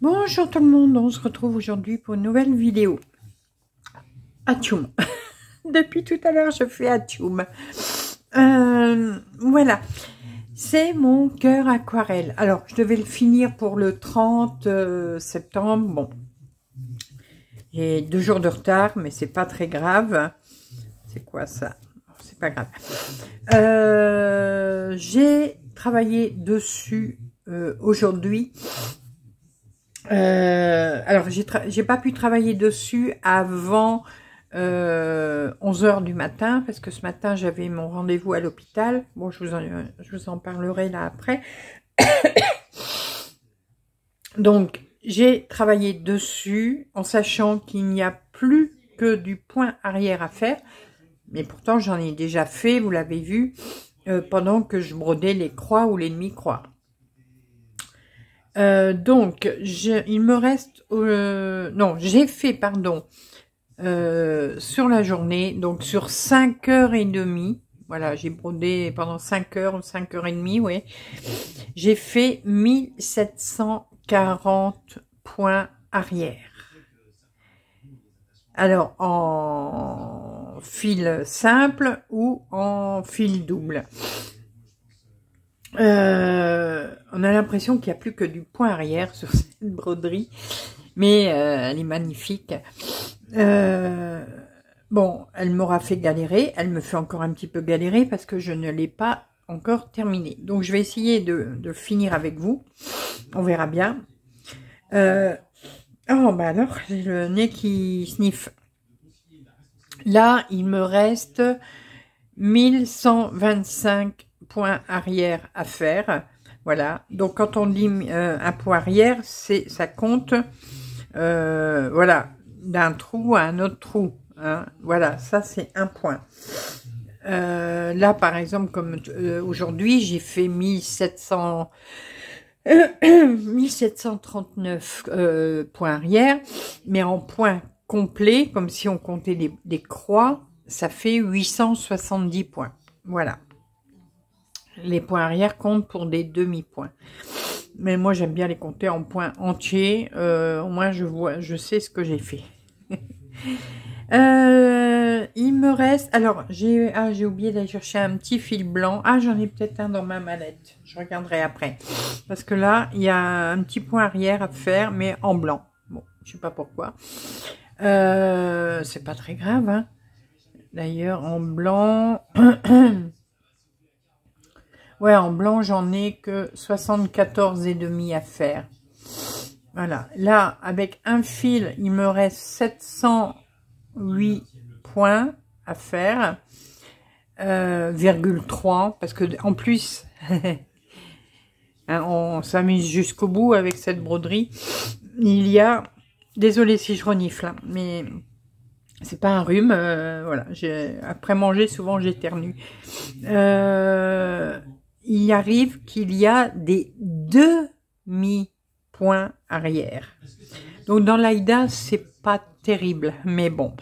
Bonjour tout le monde, on se retrouve aujourd'hui pour une nouvelle vidéo. Atchoum. Depuis tout à l'heure, je fais atchoum. Voilà, c'est mon cœur aquarelle. Alors, je devais le finir pour le 30 septembre. Bon, j'ai 2 jours de retard, mais c'est pas très grave. C'est quoi ça? C'est pas grave. J'ai travaillé dessus aujourd'hui. Alors, j'ai pas pu travailler dessus avant 11 h du matin, parce que ce matin, j'avais mon rendez-vous à l'hôpital. Bon, je vous en parlerai là après. Donc, j'ai travaillé dessus en sachant qu'il n'y a plus que du point arrière à faire. Mais pourtant, j'en ai déjà fait, vous l'avez vu, pendant que je brodais les croix ou les demi-croix. Donc, il me reste... non, j'ai fait, pardon, sur la journée, donc sur 5h30, voilà, j'ai brodé pendant 5 heures, 5h30, ouais, j'ai fait 1740 points arrière. Alors, en fil simple ou en fil double. On a l'impression qu'il n'y a plus que du point arrière sur cette broderie, mais elle est magnifique. Bon, elle m'aura fait galérer, elle me fait encore un petit peu galérer parce que je ne l'ai pas encore terminée. Donc je vais essayer de finir avec vous, on verra bien. Oh bah alors, j'ai le nez qui sniffe. Là, il me reste 1125 points arrière à faire. Voilà, donc quand on dit un point arrière, ça compte, voilà, d'un trou à un autre trou. Hein. Voilà, ça c'est un point. Là, par exemple, comme aujourd'hui, j'ai fait 1739 points arrière, mais en points complets, comme si on comptait des croix, ça fait 870 points. Voilà. Les points arrière comptent pour des demi-points. Mais moi, j'aime bien les compter en points entiers. Au moins, je sais ce que j'ai fait. Il me reste... Alors, j'ai oublié d'aller chercher un petit fil blanc. Ah, j'en ai peut-être un dans ma mallette. Je regarderai après. Parce que là, il y a un petit point arrière à faire, mais en blanc. Bon, je sais pas pourquoi. C'est pas très grave, hein. D'ailleurs, en blanc... Ouais, en blanc, j'en ai que 74,5 à faire. Voilà. Là, avec un fil, il me reste 708 points à faire. ,3, parce que en plus, hein, on s'amuse jusqu'au bout avec cette broderie. Il y a... Désolée si je renifle, hein, mais... C'est pas un rhume, voilà. Après manger, souvent j'éternue. Il arrive qu'il y a des demi-points arrière. Donc dans l'Aïda, c'est pas terrible, mais bon.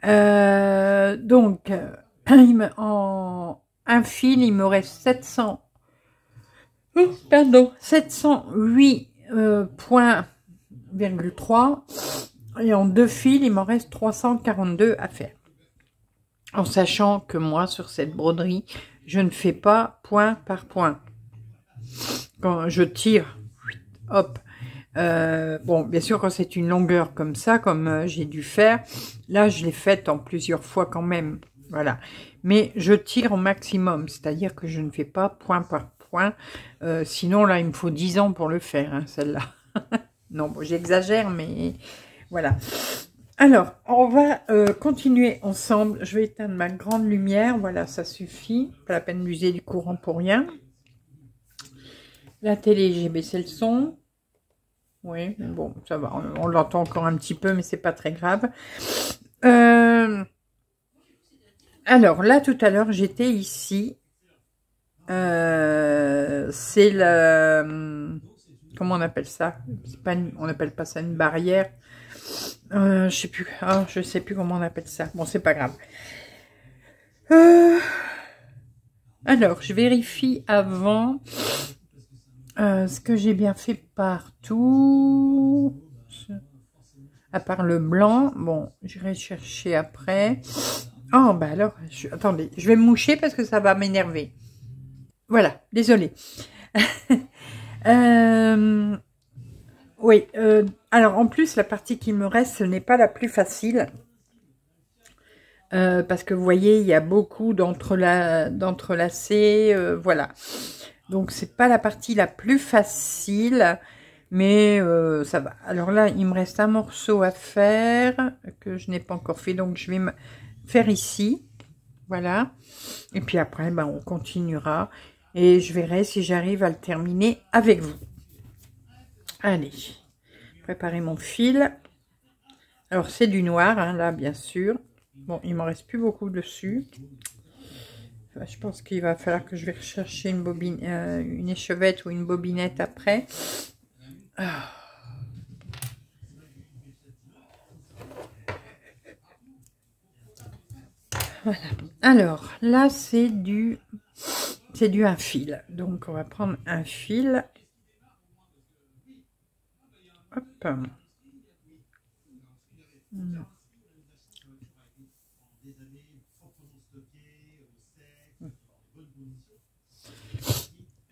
Donc, en un fil, il me reste 708 points, 3. Et en 2 fils, il m'en reste 342 à faire. En sachant que moi, sur cette broderie, je ne fais pas point par point. Quand je tire, hop. Bon, bien sûr, quand c'est une longueur comme ça, comme j'ai dû faire, là, je l'ai faite en plusieurs fois quand même. Voilà. Mais je tire au maximum, c'est-à-dire que je ne fais pas point par point. Sinon, là, il me faut 10 ans pour le faire, hein, celle-là. Non, bon, j'exagère, mais... Voilà. Alors, on va continuer ensemble. Je vais éteindre ma grande lumière. Voilà, ça suffit. Pas la peine d'user du courant pour rien. La télé, j'ai baissé le son. Oui, bon, ça va. On l'entend encore un petit peu, mais c'est pas très grave. Alors, là, tout à l'heure, j'étais ici. C'est le... Comment on appelle ça? On n'appelle pas ça une barrière. Je sais plus. Oh, je sais plus comment on appelle ça. Bon, c'est pas grave. Alors, je vérifie avant. Ce que j'ai bien fait partout, à part le blanc, bon, j'irai chercher après. Oh, bah alors, attendez, je vais me moucher parce que ça va m'énerver. Voilà, désolée. Oui, alors en plus, la partie qui me reste, ce n'est pas la plus facile. Parce que vous voyez, il y a beaucoup d'entrelacés, voilà. Donc, c'est pas la partie la plus facile, mais ça va. Alors là, il me reste un morceau à faire, que je n'ai pas encore fait, donc je vais me faire ici. Voilà. Et puis après, ben, on continuera. Et je verrai si j'arrive à le terminer avec vous. Allez, préparer mon fil. Alors, c'est du noir, hein, là, bien sûr. Bon, il m'en reste plus beaucoup dessus. Enfin, je pense qu'il va falloir que je vais rechercher une bobine, une échevette ou une bobinette après. Ah. Voilà. Alors, là, c'est du un fil. Donc, on va prendre un fil. Hop.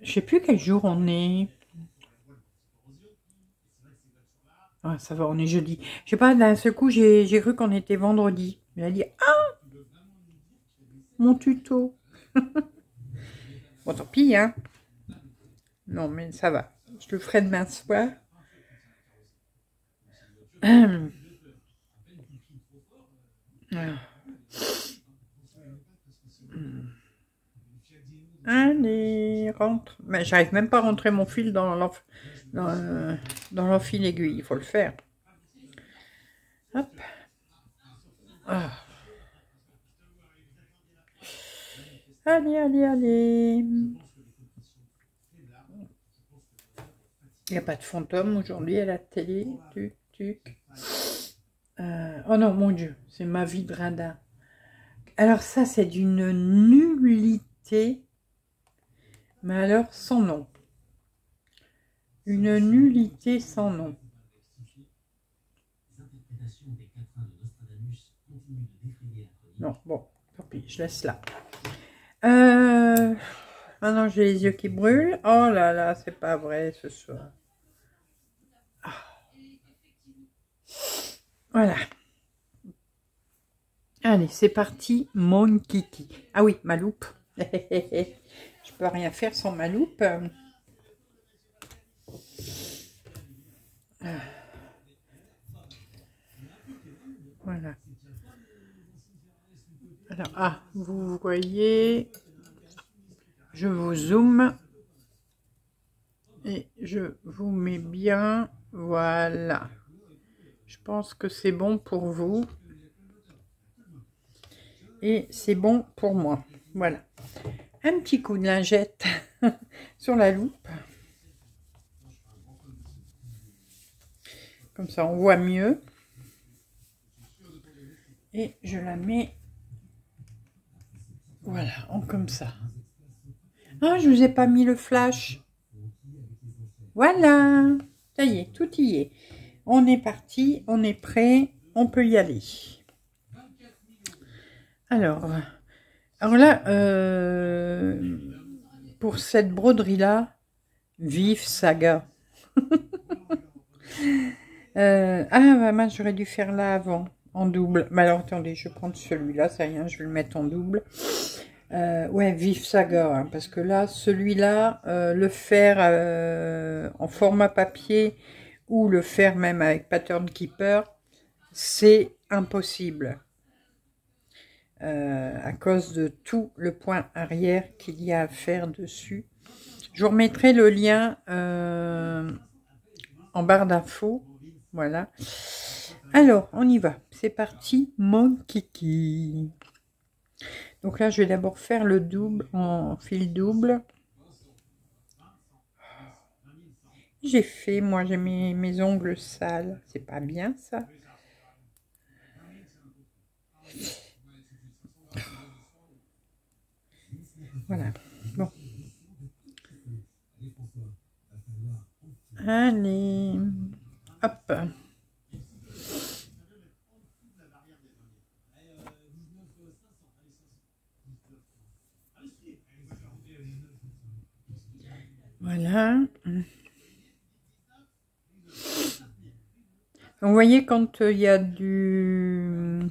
Je sais plus quel jour on est. Ah, ça va, on est jeudi. Je sais pas, d'un seul coup, j'ai cru qu'on était vendredi. Il a dit, ah, mon tuto. Bon, tant pis, hein. Non, mais ça va. Je le ferai demain soir. Allez, rentre. Mais j'arrive même pas à rentrer mon fil dans l'enfil aiguille. Il faut le faire. Hop. Ah. Allez, allez, allez. Il n'y a pas de fantôme aujourd'hui à la télé. Tuc, tuc. Oh non, mon Dieu, c'est ma vie de radin. Alors ça, c'est d'une nullité. Mais alors, sans nom. Une nullité sans nom. Non, bon, tant pis, je laisse là. Maintenant, j'ai les yeux qui brûlent. Oh là là, c'est pas vrai ce soir. Ah. Voilà. Allez, c'est parti, mon kiki. Ah oui, ma loupe. Je peux rien faire sans ma loupe. Voilà. Alors, ah, vous voyez, je vous zoome et je vous mets bien. Voilà. Je pense que c'est bon pour vous. Et c'est bon pour moi. Voilà. Un petit coup de lingette sur la loupe. Comme ça, on voit mieux. Et je la mets, voilà, comme ça. Ah, je vous ai pas mis le flash. Voilà. Ça y est, tout y est. On est parti, on est prêt, on peut y aller. Alors là, pour cette broderie-là, vive Saga. Ah, mince, j'aurais dû faire là avant, en double. Mais alors, attendez, je vais prendre celui-là, c'est rien, je vais le mettre en double. Ouais, vive Saga, hein, parce que là, celui-là, le faire en format papier ou le faire même avec Pattern Keeper, c'est impossible. À cause de tout le point arrière qu'il y a à faire dessus. Je vous remettrai le lien en barre d'infos. Voilà. Alors, on y va. C'est parti, mon kiki. Donc là, je vais d'abord faire le double en fil double. J'ai fait, moi, j'ai mis mes ongles sales. C'est pas bien, ça. Voilà. Bon. Allez, hop. Voilà. Vous voyez, quand il y a des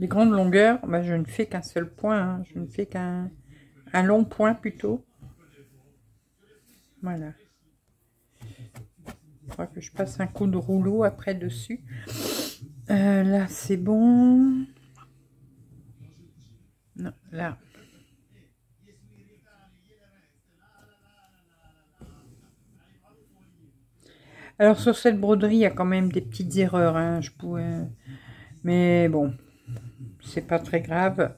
grandes longueurs, bah, je ne fais qu'un seul point, hein. Je ne fais qu'un long point plutôt. Voilà. Je crois que je passe un coup de rouleau après dessus. Là, c'est bon. Non, là. Alors, sur cette broderie, il y a quand même des petites erreurs, hein. Je pourrais... Mais bon, c'est pas très grave.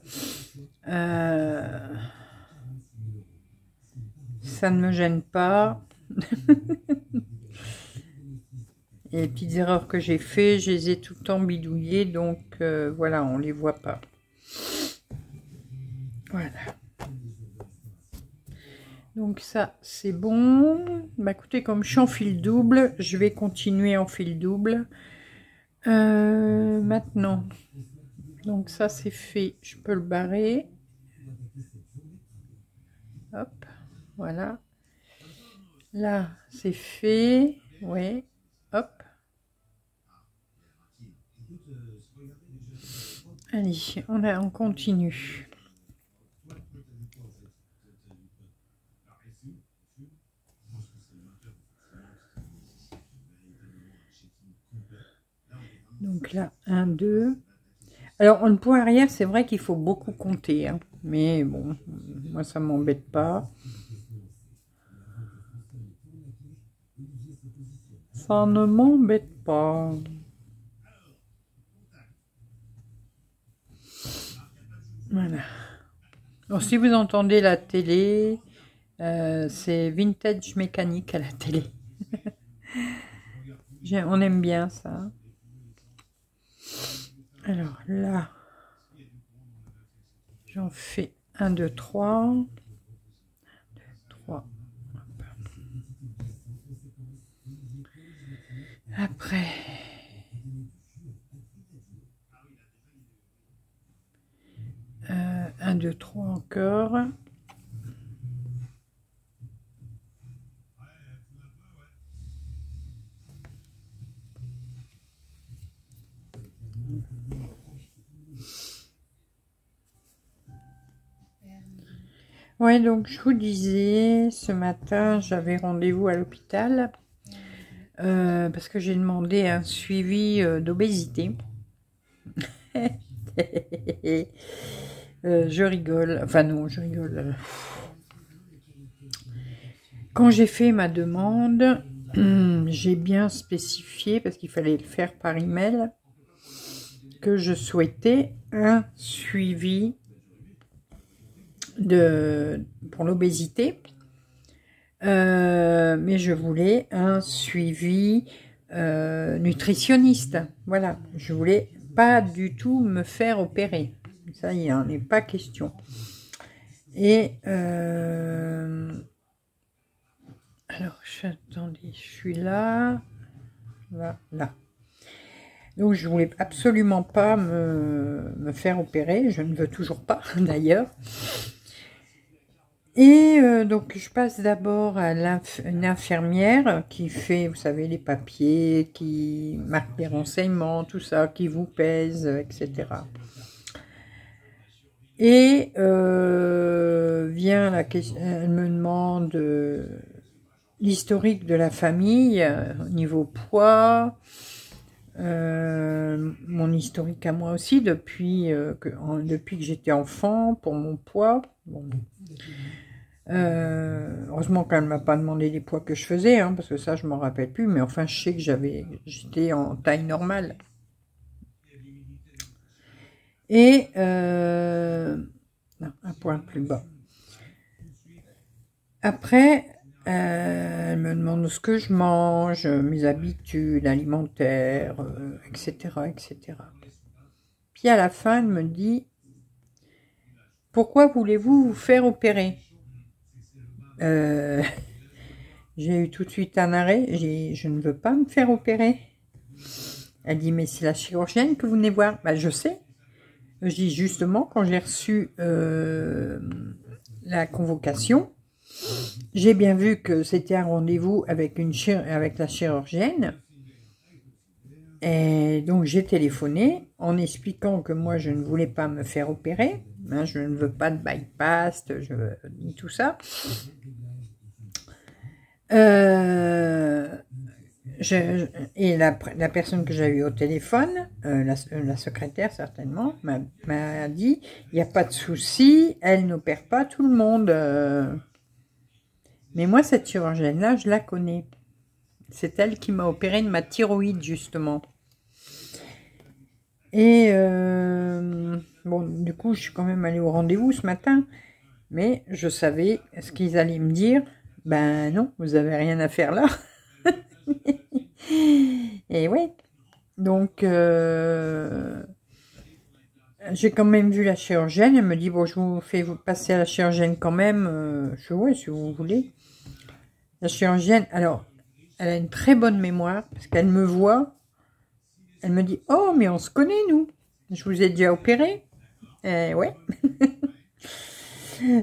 Ça ne me gêne pas. Et les petites erreurs que j'ai fait, je les ai tout le temps bidouillées, donc voilà, on les voit pas. Voilà. Donc ça, c'est bon. Bah écoutez, comme je suis en fil double, je vais continuer en fil double. Maintenant, donc ça c'est fait, je peux le barrer. Hop, voilà. Là, c'est fait. Ouais, hop. Allez, on continue. Donc là, 1, 2. Alors, le point arrière, c'est vrai qu'il faut beaucoup compter, hein. Mais bon, moi, ça m'embête pas. Ça ne m'embête pas. Voilà. Alors, si vous entendez la télé, c'est Vintage Mécanique à la télé. On aime bien ça. Alors là, j'en fais 1, 2, 3. 3. Après, 1, 2, 3 encore. Ouais, donc je vous disais, ce matin, j'avais rendez-vous à l'hôpital parce que j'ai demandé un suivi d'obésité. Je rigole, enfin non, je rigole. Quand j'ai fait ma demande, j'ai bien spécifié, parce qu'il fallait le faire par email, que je souhaitais un suivi pour l'obésité, mais je voulais un suivi nutritionniste. Voilà, je voulais pas du tout me faire opérer. Ça, il n'en est pas question. Et alors, attendez, je suis là. Voilà. Donc, je voulais absolument pas me faire opérer. Je ne veux toujours pas, d'ailleurs. Et donc, je passe d'abord à une infirmière qui fait, vous savez, les papiers, qui marque les renseignements, tout ça, qui vous pèse, etc. Et vient la question, elle me demande l'historique de la famille, au niveau poids, mon historique à moi aussi depuis que j'étais enfant pour mon poids. Bon. Heureusement qu'elle ne m'a pas demandé les poids que je faisais, hein, parce que ça je m'en rappelle plus, mais enfin je sais que j'étais en taille normale. Et non, un point plus bas. Après, elle me demande ce que je mange, mes habitudes alimentaires, etc., etc. Puis à la fin, elle me dit, pourquoi voulez-vous vous faire opérer? J'ai eu tout de suite un arrêt. Je ne veux pas me faire opérer. Elle dit, mais c'est la chirurgienne que vous venez voir. Bah, je sais. Je dis, justement, quand j'ai reçu la convocation, j'ai bien vu que c'était un rendez-vous avec la chirurgienne. Et donc, j'ai téléphoné en que moi, je ne voulais pas me faire opérer. Hein, je ne veux pas de bypass, tout ça. Et la personne que j'ai eue au téléphone, la secrétaire certainement, m'a dit, il n'y a pas de souci, elle n'opère pas tout le monde. Mais moi, cette chirurgienne-là, je la connais. C'est elle qui m'a opéré de ma thyroïde, justement. Et bon, du coup, je suis quand même allée au rendez-vous ce matin. Mais je savais ce qu'ils allaient me dire. Ben non, vous avez rien à faire là. Et ouais. Donc, j'ai quand même vu la chirurgienne. Elle me dit, bon, je vous fais passer à la chirurgienne quand même. Je dis, ouais, si vous voulez. La chirurgienne, alors, elle a une très bonne mémoire. Parce qu'elle me voit. Elle me dit, oh, mais on se connaît, nous. Je vous ai déjà opéré. Ouais.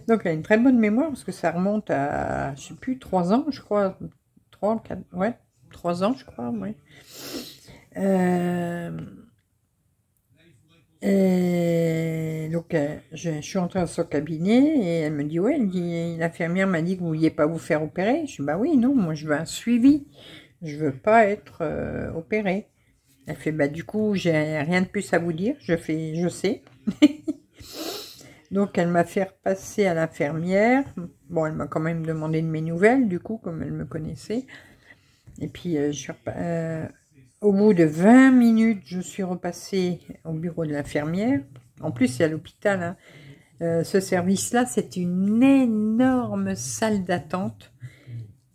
Donc, elle a une très bonne mémoire. Parce que ça remonte à, je sais plus, 3 ans, je crois. 3, 4, ouais. 3 ans, je crois, ouais. Et donc, je suis entrée dans son cabinet et elle me dit, ouais, l'infirmière m'a dit que vous ne vouliez pas vous faire opérer. Je dis, bah oui, non, moi je veux un suivi. Je veux pas être opérée. Elle fait, bah du coup, j'ai rien de plus à vous dire. Je sais. Donc, elle m'a fait passer à l'infirmière. Bon, elle m'a quand même demandé de mes nouvelles, du coup, comme elle me connaissait. Et puis, au bout de 20 minutes, je suis repassée au bureau de l'infirmière. En plus, c'est à l'hôpital. Hein. Ce service-là, c'est une énorme salle d'attente.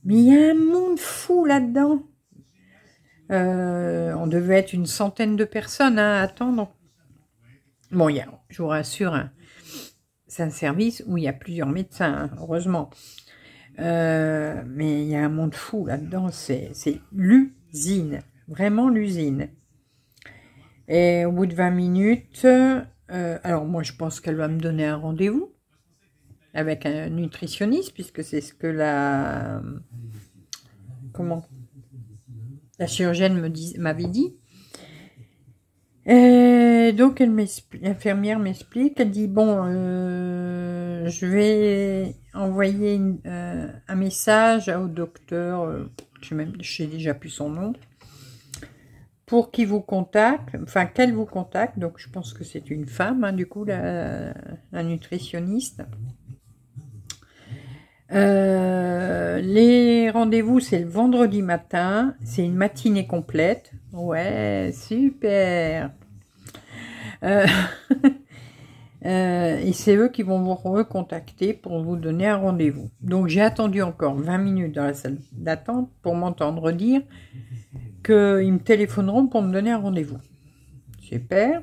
Mais il y a un monde fou là-dedans. On devait être une centaine de personnes à attendre. Bon, je vous rassure, hein, c'est un service où il y a plusieurs médecins, hein, heureusement. Mais il y a un monde fou là-dedans. C'est l'usine. Vraiment l'usine. Et au bout de 20 minutes, alors moi je pense qu'elle va me donner un rendez-vous avec un nutritionniste, puisque c'est ce que la chirurgienne m'avait dit. Et donc l'infirmière m'explique, elle dit, bon, je vais envoyer un message au docteur, je sais déjà plus son nom, pour qu'il vous contacte, enfin qu'elle vous contacte, donc je pense que c'est une femme, hein, du coup, la nutritionniste. Les rendez-vous, c'est le vendredi matin, c'est une matinée complète. Ouais, super. Et c'est eux qui vont vous recontacter pour vous donner un rendez-vous. Donc j'ai attendu encore 20 minutes dans la salle d'attente pour m'entendre dire qu'ils me téléphoneront pour me donner un rendez-vous. Super.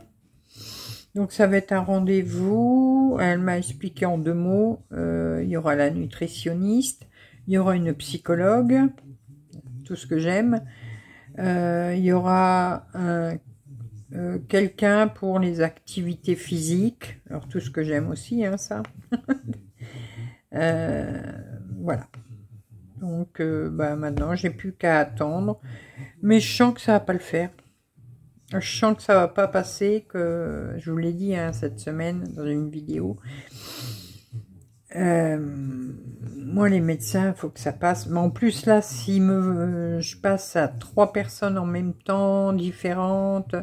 Donc ça va être un rendez-vous. Elle m'a expliqué en 2 mots. Il y aura la nutritionniste, il y aura une psychologue, tout ce que j'aime. Il y aura quelqu'un pour les activités physiques. Alors tout ce que j'aime aussi, hein, ça. Voilà. Donc bah, maintenant, j'ai plus qu'à attendre. Mais je sens que ça va pas le faire. Je sens que ça va pas passer, que je vous l'ai dit, hein, cette semaine dans une vidéo. Moi, les médecins, il faut que ça passe. Mais en plus, là, si je passe à 3 personnes en même temps, différentes,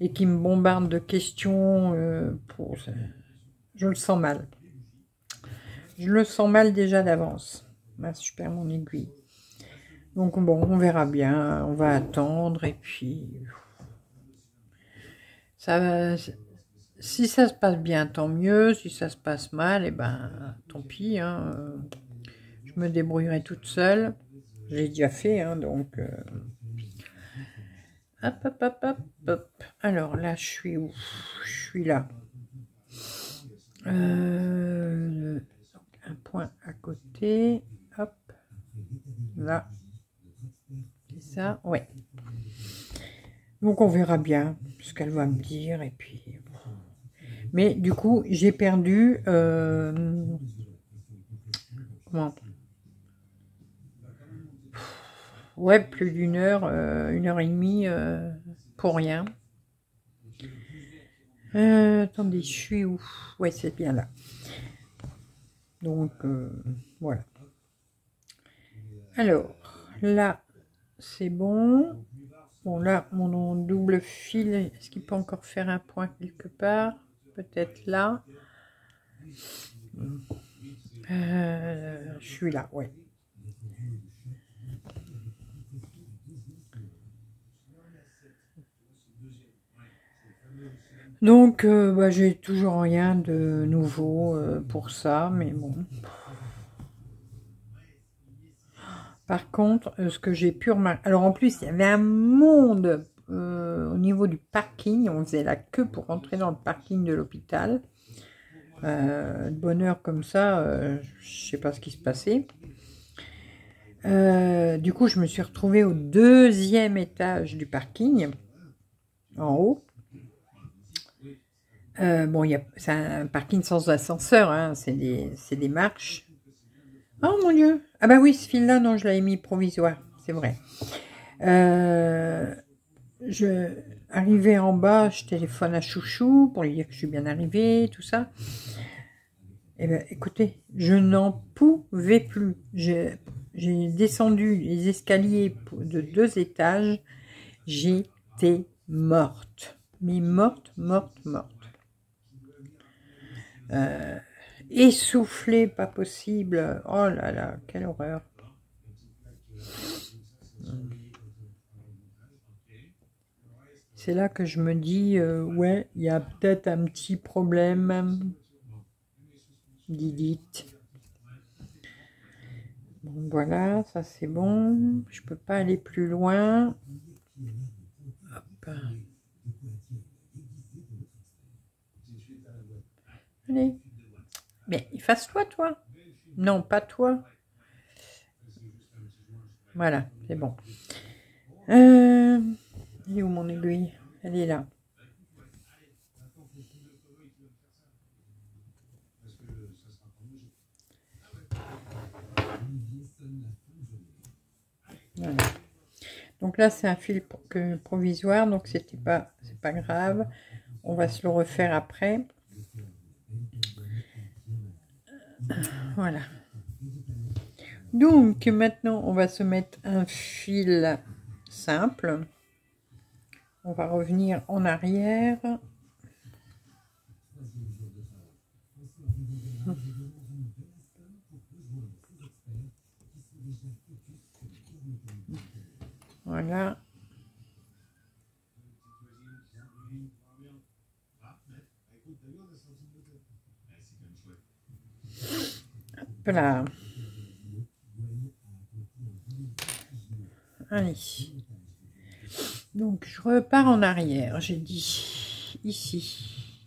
et qui me bombardent de questions, je le sens mal. Je le sens mal déjà d'avance. Ah, je perds mon aiguille. Donc bon, on verra bien, on va attendre, et puis si ça se passe bien, tant mieux. Si ça se passe mal, eh ben tant pis, hein, je me débrouillerai toute seule. J'ai déjà fait, hein, donc hop, hop, hop, hop, hop. Alors là, je suis où? Je suis là. Un point à côté, hop. Là. C'est ça, ouais. Donc on verra bien ce qu'elle va me dire. Et puis... Mais du coup, j'ai perdu... comment? Ouais, plus d'une heure, 1 heure et demie pour rien. Attendez, je suis où? Ouais, c'est bien là. Donc, voilà. Alors, là, c'est bon. Bon, là, mon double fil, est-ce qu'il peut encore faire un point quelque part? Peut-être là. Je suis là, ouais. Donc, bah, j'ai toujours rien de nouveau pour ça, mais bon. Par contre, ce que j'ai pu remarquer... Alors, en plus, il y avait un monde au niveau du parking. On faisait la queue pour rentrer dans le parking de l'hôpital. De bonne heure comme ça, je sais pas ce qui se passait. Du coup, je me suis retrouvée au 2e étage du parking, en haut. Bon, c'est un parking sans ascenseur, hein, c'est des marches. Oh mon Dieu! Ah bah oui, ce fil-là, non, je l'avais mis provisoire, c'est vrai. Arrivée en bas, je téléphone à Chouchou pour lui dire que je suis bien arrivée, tout ça. Eh bien, écoutez, je n'en pouvais plus. J'ai descendu les escaliers de 2 étages. J'étais morte. Mais morte, morte, morte. Essoufflée, pas possible. Oh là là, quelle horreur. C'est là que je me dis, ouais, il y a peut-être un petit problème. Didit. Bon, voilà, ça c'est bon. Je peux pas aller plus loin. Hop. Allez. Mais efface-toi, toi. Non, pas toi. Voilà, c'est bon. Elle est où mon aiguille? Elle est là. Voilà. Donc là, c'est un fil provisoire, donc c'est pas grave. On va se le refaire après. Voilà. Donc maintenant, on va se mettre un fil simple. On va revenir en arrière. Voilà. Hop là. Allez. Donc, je repars en arrière. J'ai dit ici.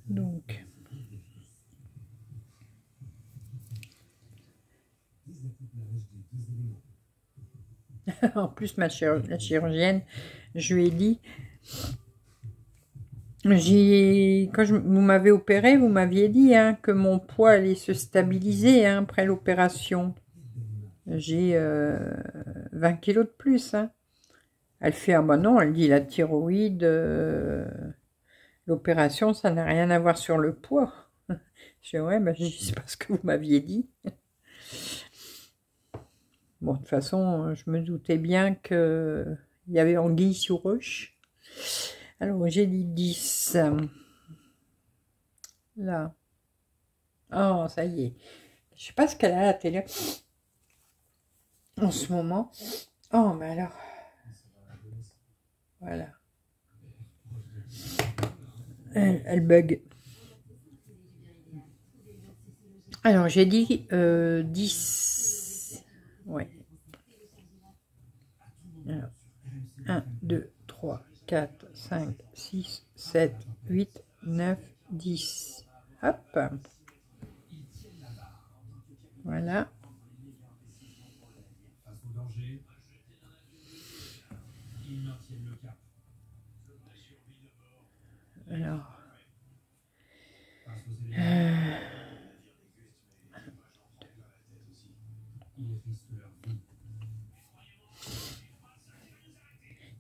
Donc. En plus, la chirurgienne, je lui ai dit, quand vous m'avez opéré, vous m'aviez dit hein, que mon poids allait se stabiliser hein, après l'opération. J'ai 20 kilos de plus. Hein. Elle fait, ah bah non, elle dit la thyroïde, l'opération, ça n'a rien à voir sur le poids. Je dis, ouais, bah, c'est pas ce que vous m'aviez dit. Bon, de toute façon, je me doutais bien qu'il y avait anguille sous roche. Alors, j'ai dit 10. Là. Oh, ça y est. Je sais pas ce qu'elle a à la télé en ce moment. Oh, mais alors. Voilà. Elle bug. Alors, j'ai dit 10. Ouais. Alors, 1, 2, 3, 4, 5, 6, 7, 8, 9, 10. Hop. Voilà. Alors.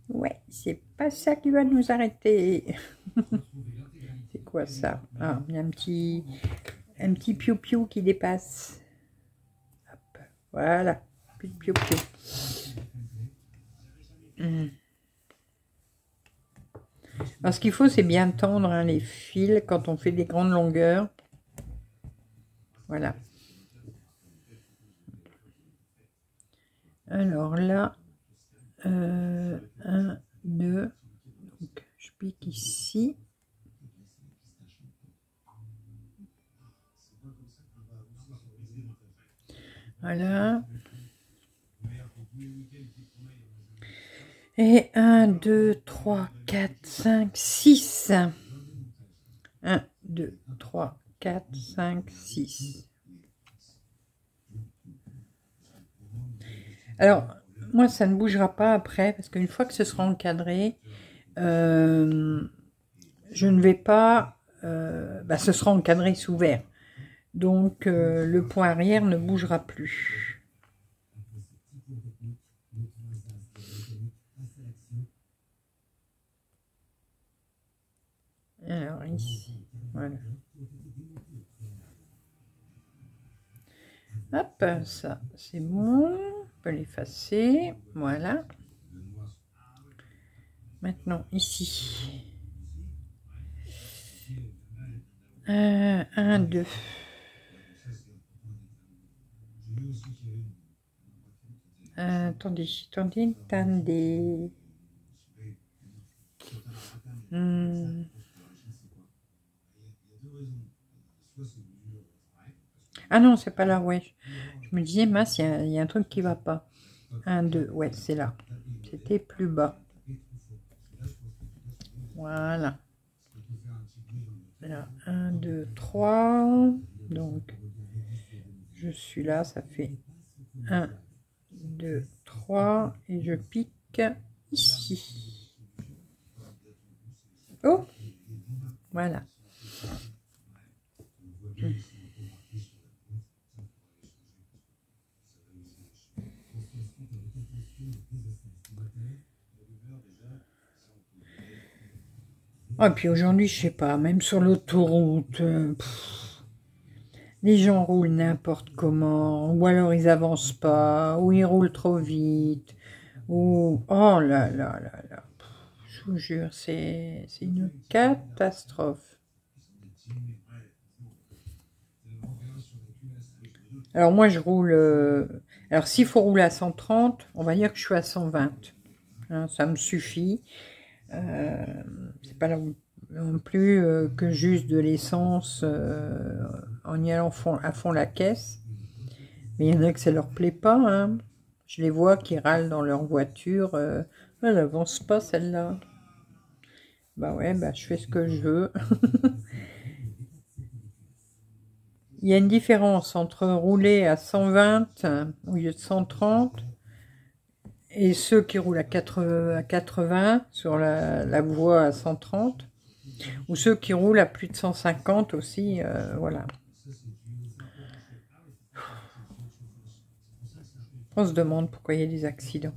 Ouais, c'est pas ça qui va nous arrêter. C'est quoi ça? Ah, il y a un petit piou-piou qui dépasse. Hop, voilà, plus de piou-piou. Alors, ce qu'il faut, c'est bien tendre hein, les fils quand on fait des grandes longueurs. Voilà. Alors là, 1, 2, donc je pique ici. Voilà. Et 1, 2, 3, 4, 5, 6. 1, 2, 3, 4, 5, 6. Alors, moi, ça ne bougera pas après, parce qu'une fois que ce sera encadré, je ne vais pas... ce sera encadré sous verre. Donc, le point arrière ne bougera plus. Alors, ici, voilà. Hop, ça, c'est bon. On peut l'effacer. Voilà. Maintenant, ici. 1, 2. Attendez. Ah non, c'est pas là, ouais. Je me disais, mince, il y a un truc qui va pas. 1, 2, ouais, c'est là. C'était plus bas. Voilà. Là, 1, 2, 3. Donc, je suis là, ça fait 1, 2, 3. Et je pique ici. Oh, voilà. Et puis aujourd'hui, je sais pas, même sur l'autoroute, les gens roulent n'importe comment, ou alors ils avancent pas, ou ils roulent trop vite, ou... Oh là là là là, je vous jure, c'est une catastrophe. Alors moi, je roule... alors s'il faut rouler à 130, on va dire que je suis à 120. Hein, ça me suffit. C'est pas là non plus que juste de l'essence en y allant à fond la caisse. Mais il y en a que ça leur plaît pas. Hein. Je les vois qui râlent dans leur voiture. Elle n'avance pas celle-là. Bah ouais, bah je fais ce que je veux. Il y a une différence entre rouler à 120 au lieu de 130 et ceux qui roulent à 80 sur la voie à 130 ou ceux qui roulent à plus de 150 aussi, voilà. On se demande pourquoi il y a des accidents.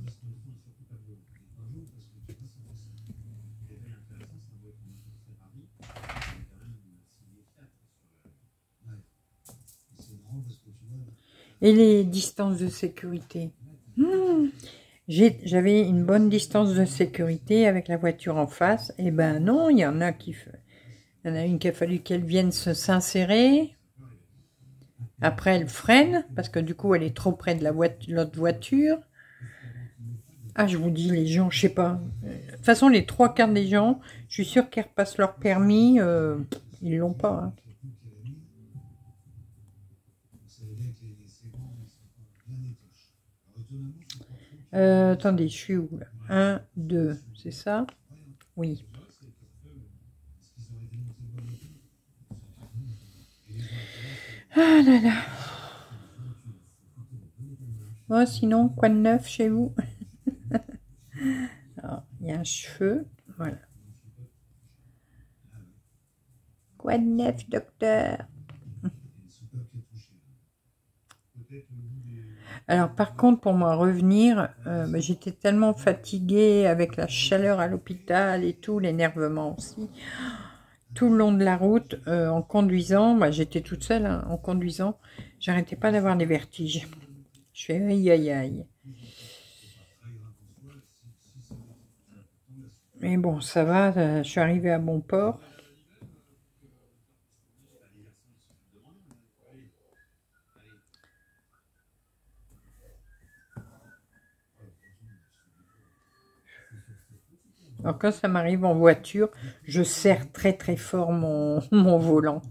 Et les distances de sécurité. J'avais une bonne distance de sécurité avec la voiture en face. Et ben non, il y en a une qui a fallu qu'elle vienne s'insérer. Après, elle freine, parce que du coup, elle est trop près de l'autre voiture. Ah, je vous dis, les gens, je sais pas. De toute façon, les 3/4 des gens, je suis sûre qu'ils repassent leur permis. Ils l'ont pas. Hein. Attendez, je suis où là? 1, 2, c'est ça? Oui. Ah là là. Oh, sinon, quoi de neuf chez vous? Alors, il y a un cheveu, voilà. Quoi de neuf, docteur? Alors, par contre, pour moi revenir, j'étais tellement fatiguée avec la chaleur à l'hôpital et tout, l'énervement aussi. Tout le long de la route, en conduisant, j'étais toute seule, hein, en conduisant, j'arrêtais pas d'avoir des vertiges. Je fais aïe aïe aïe. Mais bon, ça va, je suis arrivée à bon port. Alors quand ça m'arrive en voiture, je serre très très fort mon volant.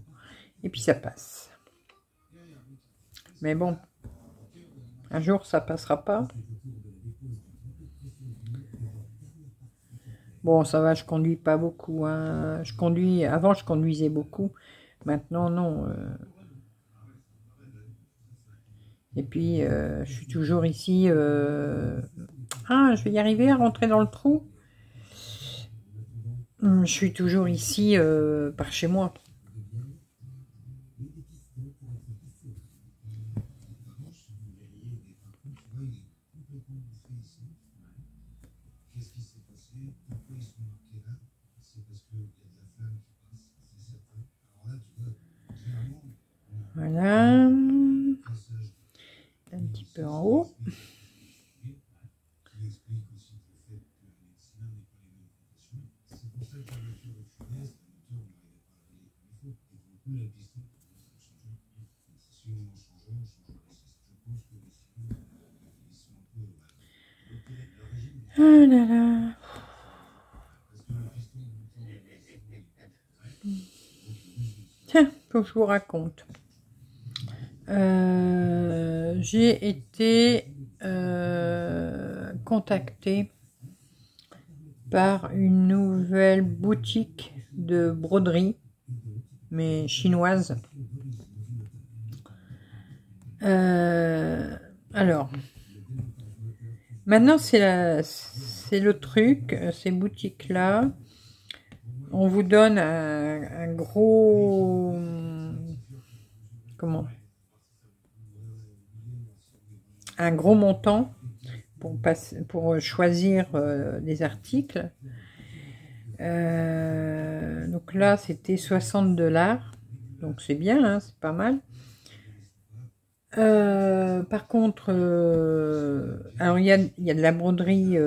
Et puis ça passe. Mais bon, un jour ça passera pas. Bon, ça va, je conduis pas beaucoup. Hein. Avant je conduisais beaucoup. Maintenant, non. Et puis, je suis toujours ici. Ah, je vais y arriver à rentrer dans le trou. Je suis toujours ici par chez moi. Voilà. Un petit peu en haut. Ah là là. Tiens, faut que je vous raconte. J'ai été contactée par une nouvelle boutique de broderie, mais chinoise. Alors, maintenant c'est le truc, ces boutiques-là, on vous donne un gros... Comment? Un gros montant pour choisir des articles. Donc là, c'était 60 $. Donc c'est bien, hein, c'est pas mal. Par contre, alors il y a de la broderie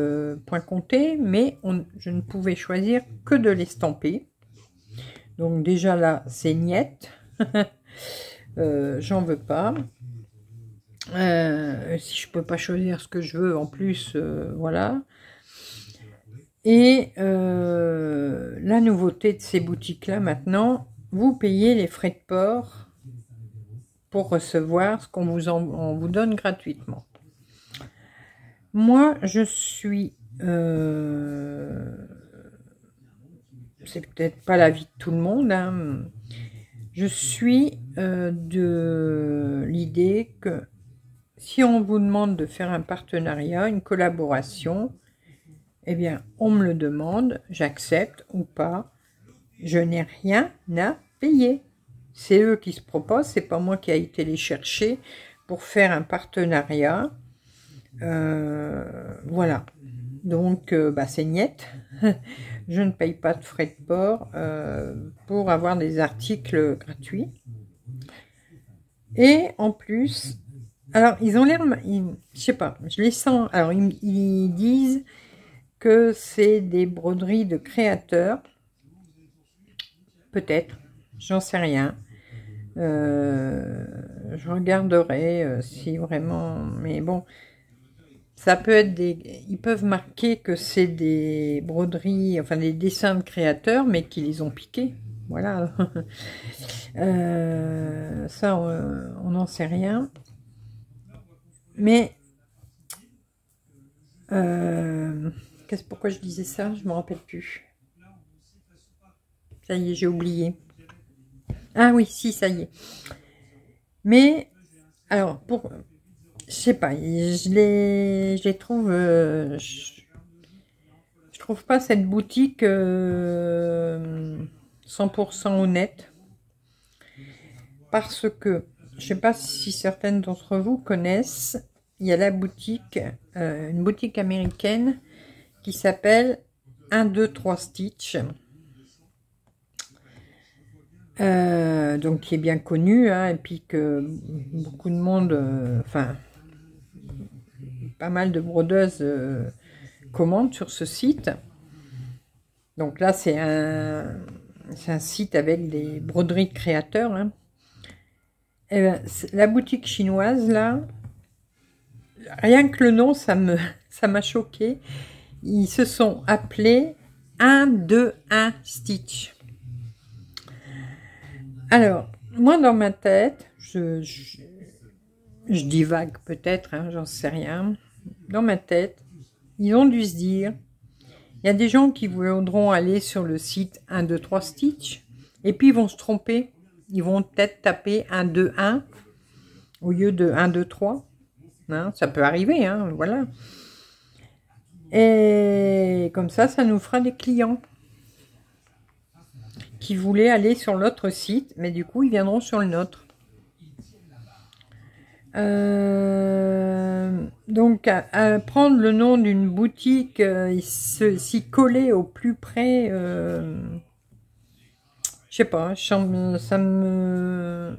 point compté, mais je ne pouvais choisir que de l'estamper. Donc déjà là, c'est niette. J'en veux pas. Si je peux pas choisir ce que je veux, en plus, voilà. Et la nouveauté de ces boutiques-là maintenant, vous payez les frais de port pour recevoir ce qu'on on vous donne gratuitement. Moi, je suis... c'est peut-être pas l'avis de tout le monde, hein. Je suis de l'idée que si on vous demande de faire un partenariat, une collaboration, eh bien, on me le demande, j'accepte ou pas. Je n'ai rien à payer. C'est eux qui se proposent, c'est pas moi qui ai été les chercher pour faire un partenariat. Voilà. Donc, c'est niette. Je ne paye pas de frais de port pour avoir des articles gratuits. Et en plus, alors ils ont l'air, je sais pas, je les sens. Alors ils disent que c'est des broderies de créateurs. Peut-être, j'en sais rien. Je regarderai si vraiment, mais bon, ça peut être ils peuvent marquer que c'est des broderies, enfin des dessins de créateurs, mais qui les ont piqués. Voilà. Ça, on n'en sait rien. Mais pourquoi je disais ça? Je me rappelle plus. Ça y est, j'ai oublié. Ah oui, si, ça y est. Mais alors je sais pas, je les trouve, je trouve pas cette boutique 100% honnête, parce que je sais pas si certaines d'entre vous connaissent, il y a la boutique, une boutique américaine qui s'appelle 1, 2, 3 Stitch. Donc qui est bien connu, hein, et puis que beaucoup de monde, enfin pas mal de brodeuses commandent sur ce site. Donc là c'est un site avec des broderies de créateurs, hein. Et ben, la boutique chinoise là, rien que le nom ça m'a choqué. Ils se sont appelés 1, 2, 1 Stitch. Alors, moi dans ma tête, je divague peut-être, hein, j'en sais rien. Dans ma tête, ils ont dû se dire, il y a des gens qui voudront aller sur le site 1, 2, 3 Stitch, et puis ils vont se tromper. Ils vont peut-être taper 1, 2, 1 au lieu de 1, 2, 3. Hein, ça peut arriver, hein, voilà. Et comme ça nous fera des clients qui voulaient aller sur l'autre site, mais du coup, ils viendront sur le nôtre. Donc, à prendre le nom d'une boutique, s'y coller au plus près, je sais pas, ça me...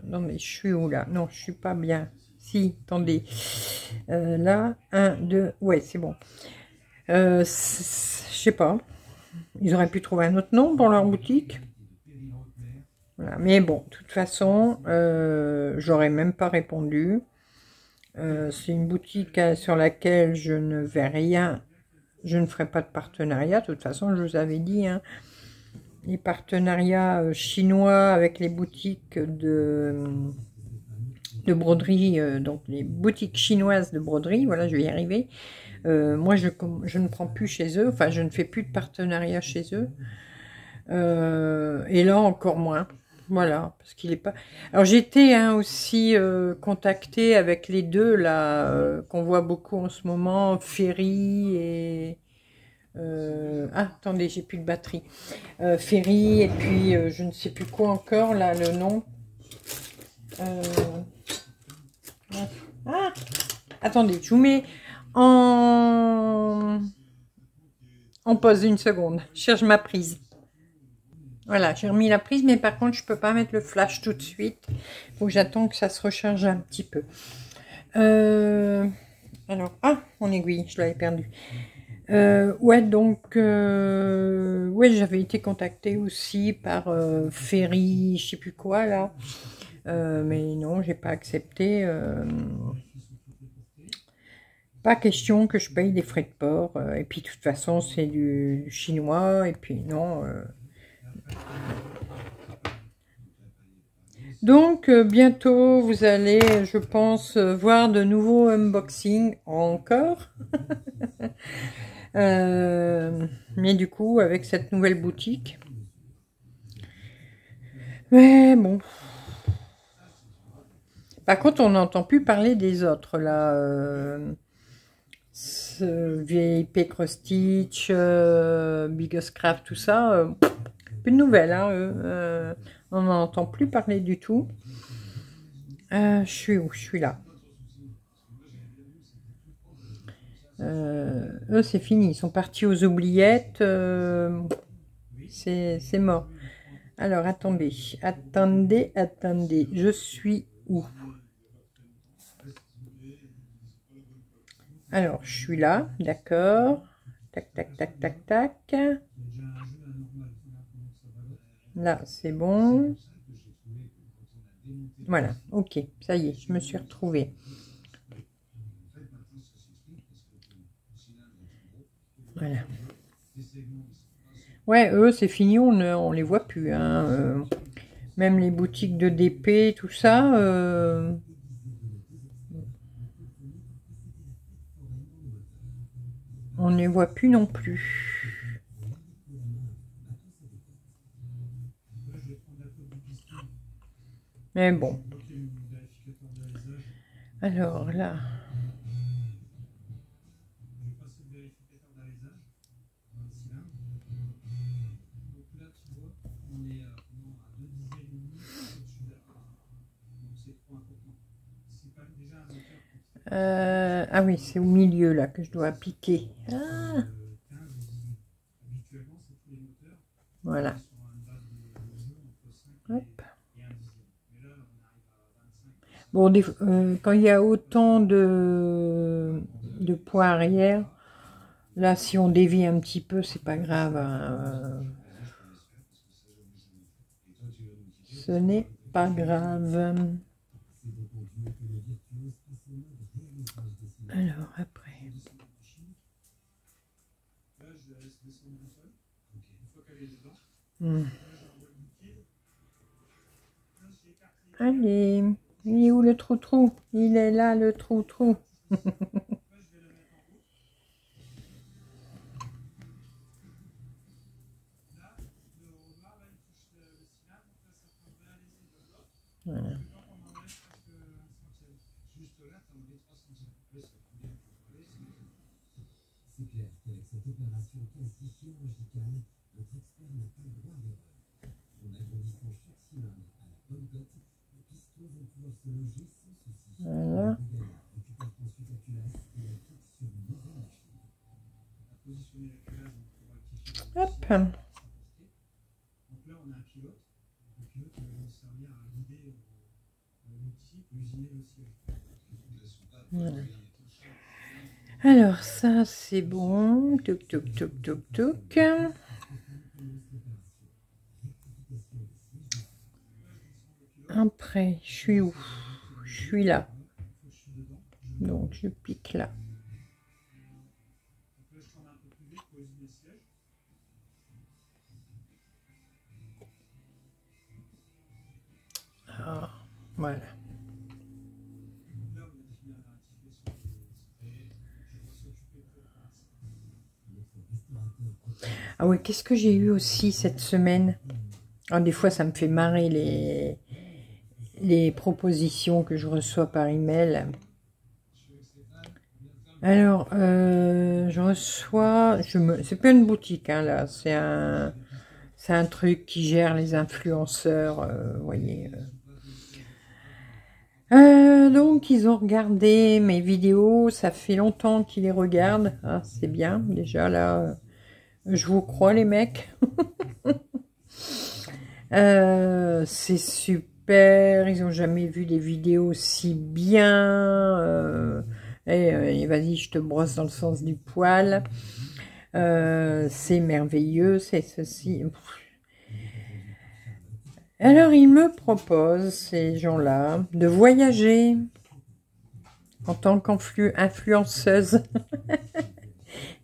Non, mais je suis où, là? Non, je suis pas bien. Si, attendez. Là, 1, 2... Ouais, c'est bon. Je sais pas. Ils auraient pu trouver un autre nom pour leur boutique. Voilà. Mais bon, de toute façon, j'aurais même pas répondu. C'est une boutique sur laquelle je ne vais rien, je ne ferai pas de partenariat. De toute façon, je vous avais dit, hein, les partenariats chinois avec les boutiques de broderie, donc les boutiques chinoises de broderie, voilà, je vais y arriver. Moi, je ne prends plus chez eux, enfin, je ne fais plus de partenariat chez eux. Et là, encore moins. Voilà, parce qu'il est pas... Alors, j'étais aussi contactée avec les deux, là, qu'on voit beaucoup en ce moment, Ferry et... Ah, attendez, j'ai plus de batterie. Ferry, et puis, je ne sais plus quoi encore, là, le nom. Ah, attendez, je vous mets en pause une seconde. Je cherche ma prise. Voilà, j'ai remis la prise, mais par contre, je peux pas mettre le flash tout de suite. Il faut que j'attende que ça se recharge un petit peu. Alors, ah, mon aiguille, je l'avais perdue. Ouais, donc, ouais, j'avais été contactée aussi par Ferry, je sais plus quoi, là. Mais non, j'ai pas accepté. Pas question que je paye des frais de port. Et puis, de toute façon, c'est du chinois. Et puis, non... Donc, bientôt, vous allez, je pense, voir de nouveaux unboxings encore. Mais du coup, avec cette nouvelle boutique. Mais bon. Par contre, on n'entend plus parler des autres, là. VIP Stitch, Biggest Craft, tout ça. Plus de nouvelles, hein. On n'en entend plus parler du tout. Je suis où? Je suis là. Eux, c'est fini. Ils sont partis aux oubliettes. C'est mort. Alors, attendez. Attendez. Je suis où? Alors, je suis là. D'accord. Tac. Là, c'est bon. Voilà, ok, ça y est, je me suis retrouvée. Voilà. Ouais, eux, c'est fini, on les voit plus. Hein. Même les boutiques de DP, tout ça. On ne les voit plus non plus. Mais bon. Alors là, Ah oui, c'est au milieu là que je dois appliquer. Ah, voilà. Hop. Bon, quand il y a autant de poids arrière, là, si on dévie un petit peu, c'est pas grave, hein. Ce n'est pas grave. Alors, après. Allez, il est où le trou-trou? Il est là, le trou-trou. Voilà. Voilà. Hop. Voilà. Alors ça c'est bon. Toc toc toc toc toc. Après, je suis où? Je suis là. Donc je pique là. Ah, voilà. Ah oui, qu'est-ce que j'ai eu aussi cette semaine? Ah, des fois, ça me fait marrer les propositions que je reçois par email. Alors, je reçois, c'est pas une boutique, hein, là, c'est un truc qui gère les influenceurs, vous voyez. Donc, ils ont regardé mes vidéos, ça fait longtemps qu'ils les regardent. Ah, c'est bien, déjà, là, je vous crois, les mecs. C'est super, ils ont jamais vu des vidéos si bien. Et vas-y, je te brosse dans le sens du poil. C'est merveilleux, c'est ceci. Alors, ils me proposent, ces gens-là, de voyager en tant qu'influenceuse.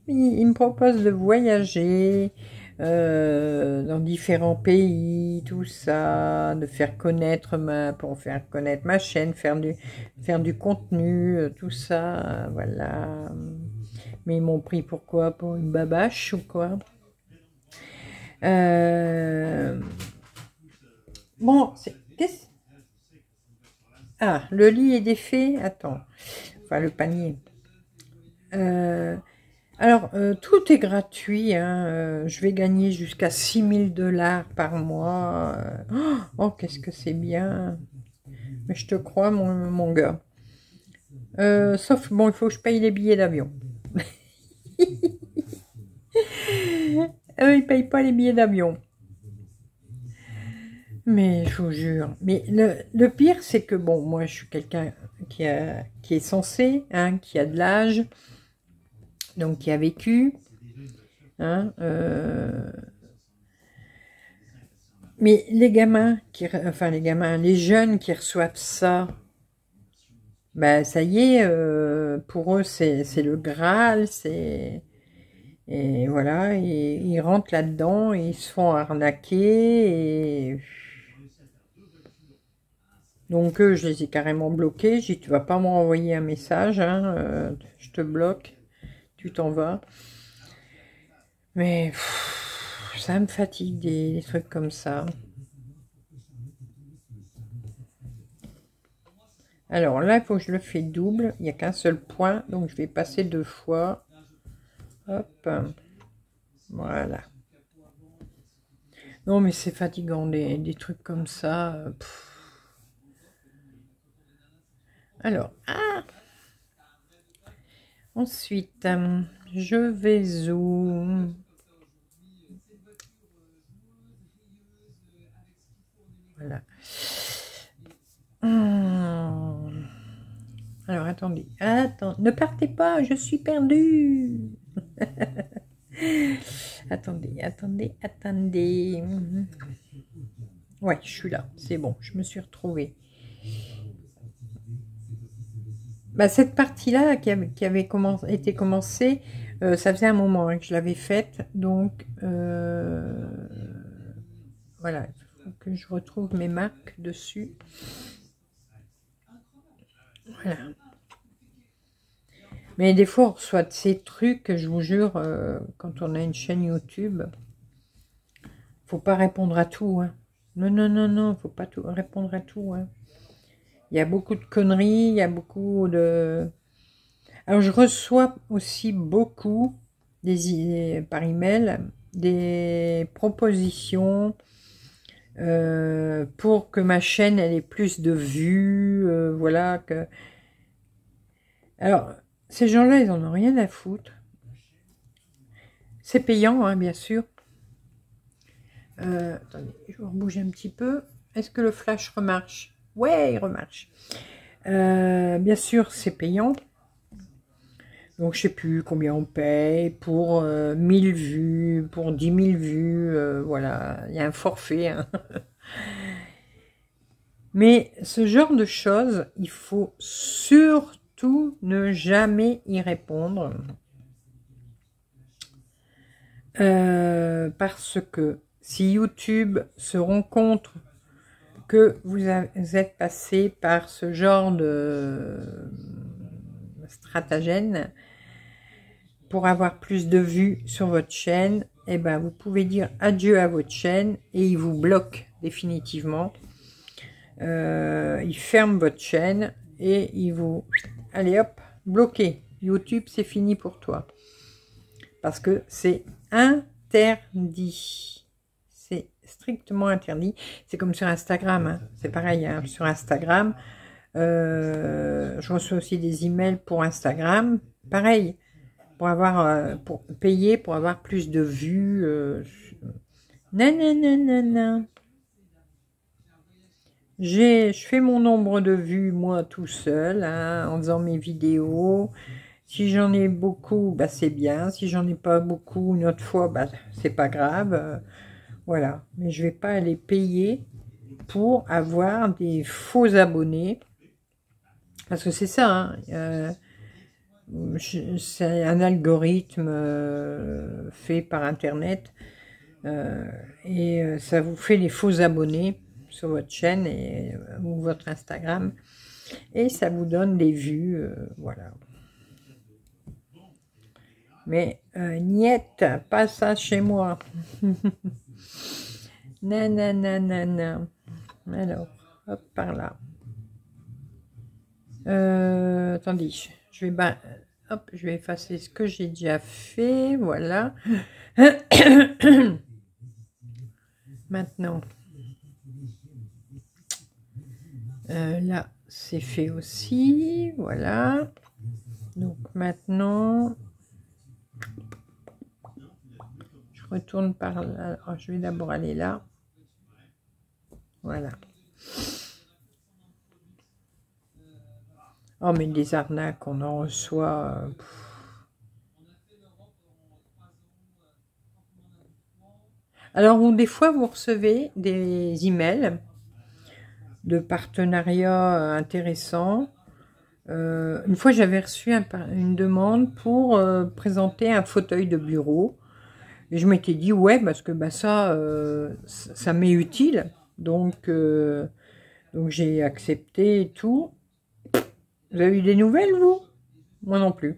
Ils me proposent de voyager dans différents pays, tout ça, de faire connaître pour faire connaître ma chaîne, faire du contenu, tout ça, voilà. Mais ils m'ont pris pour quoi? Pour une babache ou quoi? Bon, ah, le lit est défait. Attends. Enfin, le panier. Alors, tout est gratuit, hein. Je vais gagner jusqu'à 6 000 $ par mois. Oh, qu'est-ce que c'est bien. Mais je te crois, mon gars. Sauf, bon, il faut que je paye les billets d'avion. Eux, ils payent pas les billets d'avion. Mais je vous jure. Mais le pire, c'est que, bon, moi, je suis quelqu'un qui est censé, hein, qui a de l'âge, donc qui a vécu. Hein, mais les gamins, les jeunes qui reçoivent ça, ben ça y est, pour eux c'est le Graal, et voilà, et ils rentrent là-dedans, et ils se font arnaquer, et donc eux, je les ai carrément bloqués. J'ai dit, tu vas pas m'envoyer un message, hein, je te bloque, tu t'en vas. Mais ça me fatigue des trucs comme ça. Alors là, il faut que je le fais double. Il n'y a qu'un seul point, donc je vais passer 2 fois. Hop. Voilà. Non, mais c'est fatigant, des trucs comme ça. Alors, ensuite, je vais où? Voilà. Alors, attendez. Ne partez pas, je suis perdue. Attendez. Ouais, je suis là. C'est bon, je me suis retrouvée. Bah, cette partie-là qui avait été commencée, ça faisait un moment que je l'avais faite. Donc, voilà. Il faut que je retrouve mes marques dessus. Voilà. Mais des fois, on reçoit de ces trucs, je vous jure, quand on a une chaîne YouTube, faut pas répondre à tout. Hein. Non, faut pas répondre à tout. Hein. Il y a beaucoup de conneries, il y a beaucoup de... Alors, je reçois aussi beaucoup par email des propositions pour que ma chaîne elle ait plus de vues, voilà. Alors, ces gens-là, ils en ont rien à foutre. C'est payant, hein, bien sûr. Attendez, je vais rebouger un petit peu. Est-ce que le flash remarche? Ouais, il remarche. Bien sûr, c'est payant. Donc, je sais plus combien on paye pour 1000 vues, pour 10 000 vues. Voilà, il y a un forfait. Hein. Mais ce genre de choses, il faut surtout ne jamais y répondre. Parce que si YouTube se rend compte que vous êtes passé par ce genre de stratagème pour avoir plus de vues sur votre chaîne, eh ben vous pouvez dire adieu à votre chaîne et il vous bloque définitivement. Il ferme votre chaîne et il vous... Allez hop, bloqué. YouTube, c'est fini pour toi. Parce que c'est interdit. C'est strictement interdit. C'est comme sur Instagram. Hein. C'est pareil. Hein. Sur Instagram, je reçois aussi des emails pour Instagram. Pareil. Pour payer pour avoir plus de vues. Non. Je fais mon nombre de vues, moi, tout seul, hein, en faisant mes vidéos. Si j'en ai beaucoup, bah, c'est bien. Si j'en ai pas beaucoup, une autre fois, bah, c'est pas grave. Voilà. Mais je vais pas aller payer pour avoir des faux abonnés. Parce que c'est ça, hein, c'est un algorithme fait par Internet. Et ça vous fait les faux abonnés sur votre chaîne ou votre Instagram. Et ça vous donne des vues. Voilà. Mais niette, pas ça chez moi. Non. Alors, hop, par là. Attendez, je vais effacer ce que j'ai déjà fait. Voilà. Maintenant, là, c'est fait aussi. Voilà. Donc maintenant... retourne par là. Alors, je vais d'abord aller là. Voilà. Oh, mais des arnaques, on en reçoit. Alors, des fois, vous recevez des emails de partenariats intéressants. Une fois, j'avais reçu une demande pour présenter un fauteuil de bureau. Et je m'étais dit, ouais, parce que bah, ça m'est utile. Donc j'ai accepté et tout. Vous avez eu des nouvelles, vous? Moi non plus.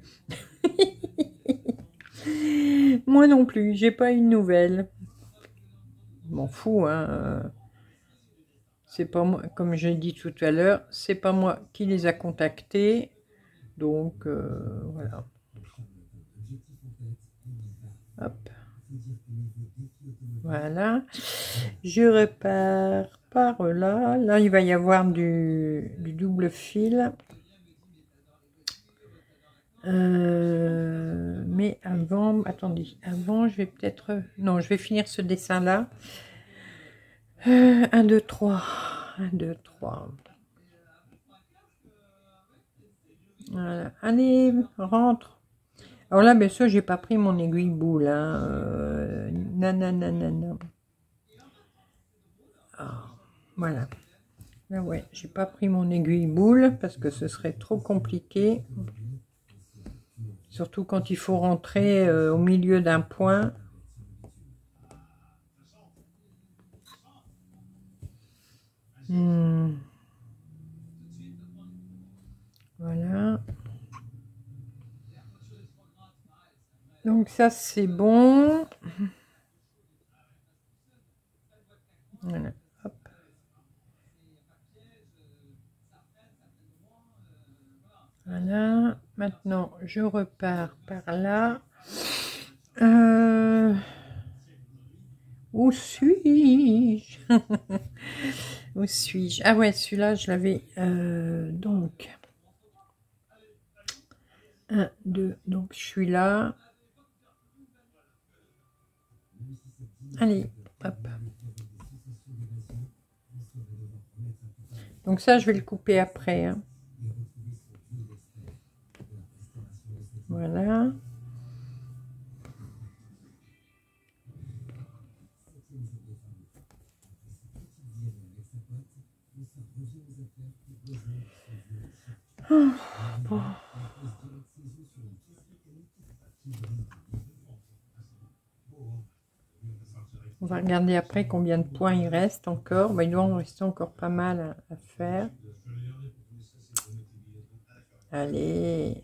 Moi non plus, j'ai pas eu de nouvelles. Je m'en fous, hein. C'est pas moi, comme j'ai dit tout à l'heure, c'est pas moi qui les a contactés. Donc, voilà. Hop. Voilà. Je repars par là. Là, il va y avoir du double fil. Mais avant, attendez, avant, je vais peut-être... Non, je vais finir ce dessin-là. 1, 2, 3. 1, 2, 3. Voilà. Allez, rentre. Alors là, bien sûr, j'ai pas pris mon aiguille boule. Hein. Nanana. Ah, voilà. Là, ouais, j'ai pas pris mon aiguille boule parce que ce serait trop compliqué. Surtout quand il faut rentrer au milieu d'un point. Voilà. Donc ça, c'est bon. Voilà. Hop. Voilà. Maintenant, je repars par là. Où suis-je? Où suis-je? Ah ouais, celui-là, je l'avais... donc... 1, 2, donc je suis là. Allez, hop. Donc ça, je vais le couper après. Hein. Voilà. Oh, bon. On va regarder après combien de points il reste encore. Ben, il doit en rester encore pas mal à faire. Allez.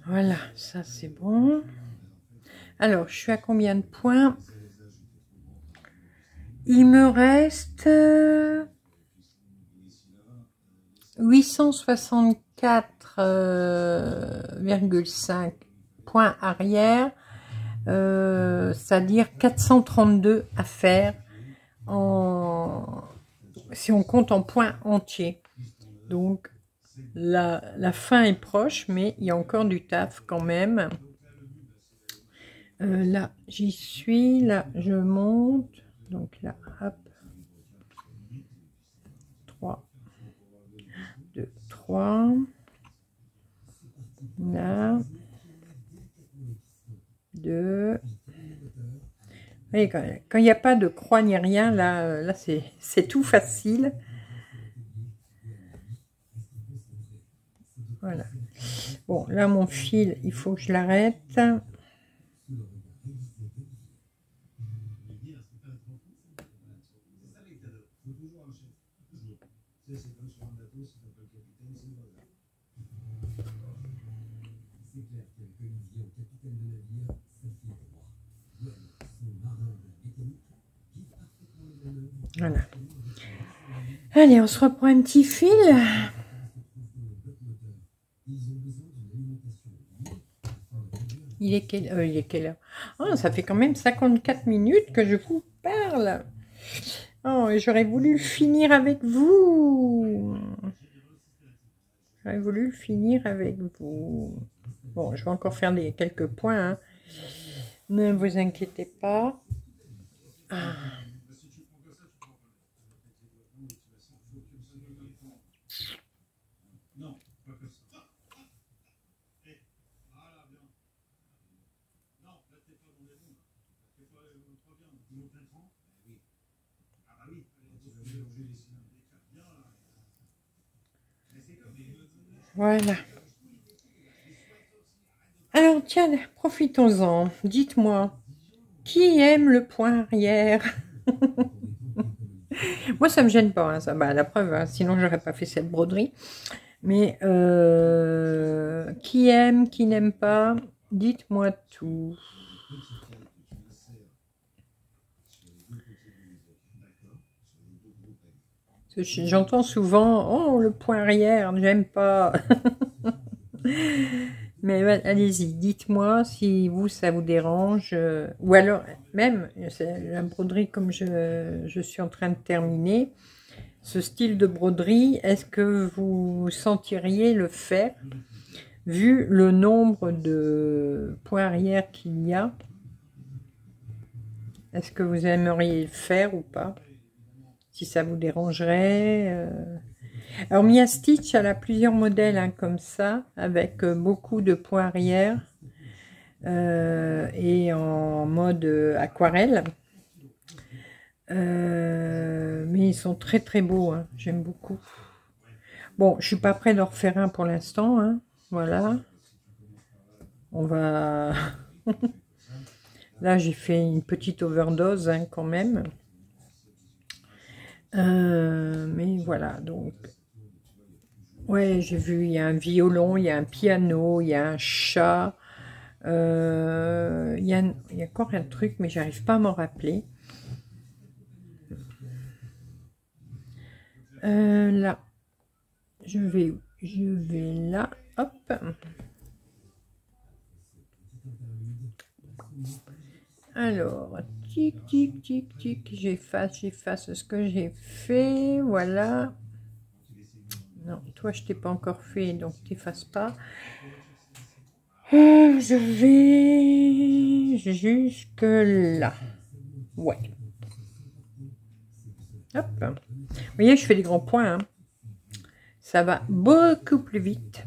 Voilà, ça c'est bon. Alors, je suis à combien de points? Il me reste 864,5 points arrière, c'est-à-dire 432 à faire si on compte en points entiers. Donc, la fin est proche, mais il y a encore du taf quand même. Là, j'y suis. Là, je monte. Donc là, hop. 3. 2, 3. Là. 2. Voyez, quand il n'y a pas de croix ni rien, là c'est tout facile. Voilà. Bon, là, mon fil, il faut que je l'arrête. Voilà. Allez, on se reprend un petit fil. Il est quelle heure? Oh, ça fait quand même 54 minutes que je vous parle. Oh, j'aurais voulu le finir avec vous. J'aurais voulu le finir avec vous. Bon, je vais encore faire quelques points. Hein. Ne vous inquiétez pas. Ah. Voilà. Alors, tiens, profitons-en. Dites-moi, qui aime le point arrière? Moi, ça me gêne pas, hein, ça, bah, la preuve, hein, sinon j'aurais pas fait cette broderie. Mais qui aime, qui n'aime pas, dites-moi tout. J'entends souvent, oh, le point arrière, j'aime pas. Mais allez-y, dites-moi si vous, ça vous dérange. Ou alors, même, la broderie comme je suis en train de terminer, ce style de broderie, est-ce que vous sentiriez le faire, vu le nombre de points arrière qu'il y a? Est-ce que vous aimeriez le faire ou pas? Si ça vous dérangerait. Alors Mia Stitch, elle a plusieurs modèles hein, comme ça, avec beaucoup de points arrière et en mode aquarelle. Mais ils sont très très beaux, hein, j'aime beaucoup. Bon, je suis pas prêt d'en refaire un pour l'instant, hein, voilà. On va... Là, j'ai fait une petite overdose hein, quand même. Mais voilà, donc... Ouais, j'ai vu, il y a un violon, il y a un piano, il y a un chat. Il y a encore un truc, mais j'arrive pas à m'en rappeler. Là, je vais là, hop. Alors, tic, tic, tic, tic, j'efface ce que j'ai fait, voilà. Non, toi, je t'ai pas encore fait, donc t'effaces pas. Je vais jusque là. Ouais. Hop. Vous voyez, je fais des grands points. Hein. Ça va beaucoup plus vite.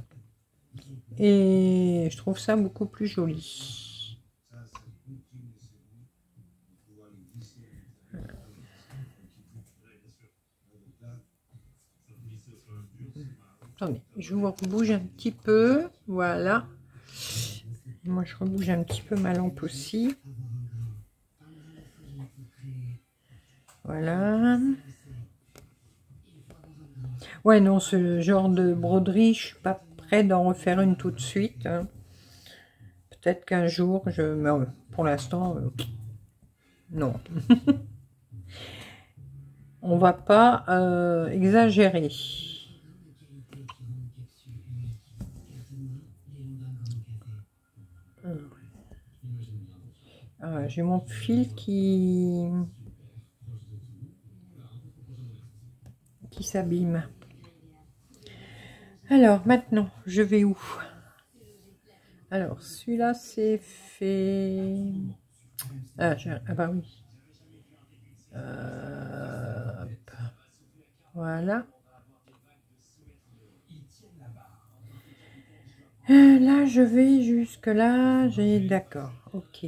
Et je trouve ça beaucoup plus joli. Attendez, je vous rebouge un petit peu. Voilà. Moi, je rebouge un petit peu ma lampe aussi. Voilà. Ouais, non, ce genre de broderie, je suis pas prête d'en refaire une tout de suite. Hein. Peut-être qu'un jour, mais pour l'instant, non. On va pas exagérer. J'ai mon fil qui s'abîme. Alors, maintenant, je vais où? Alors, celui-là, c'est fait... Ah bah oui. Hop. Voilà. Là, je vais jusque là. J'ai d'accord. Ok.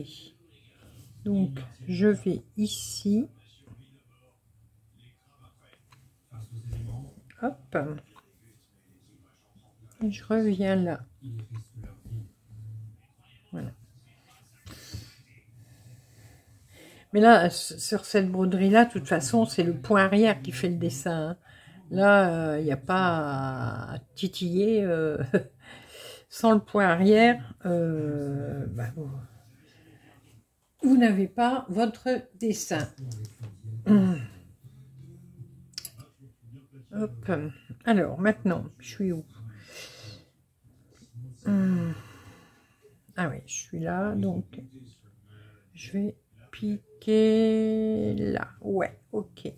Donc, je vais ici. Hop. Et je reviens là. Voilà. Mais là, sur cette broderie-là, de toute façon, c'est le point arrière qui fait le dessin. Hein. Là, il n'y a pas à titiller. Sans le point arrière, bah, vous n'avez pas votre dessin. Hop. Alors, maintenant, je suis où? Ah oui, je suis là, donc je vais piquer là. Ouais, ok.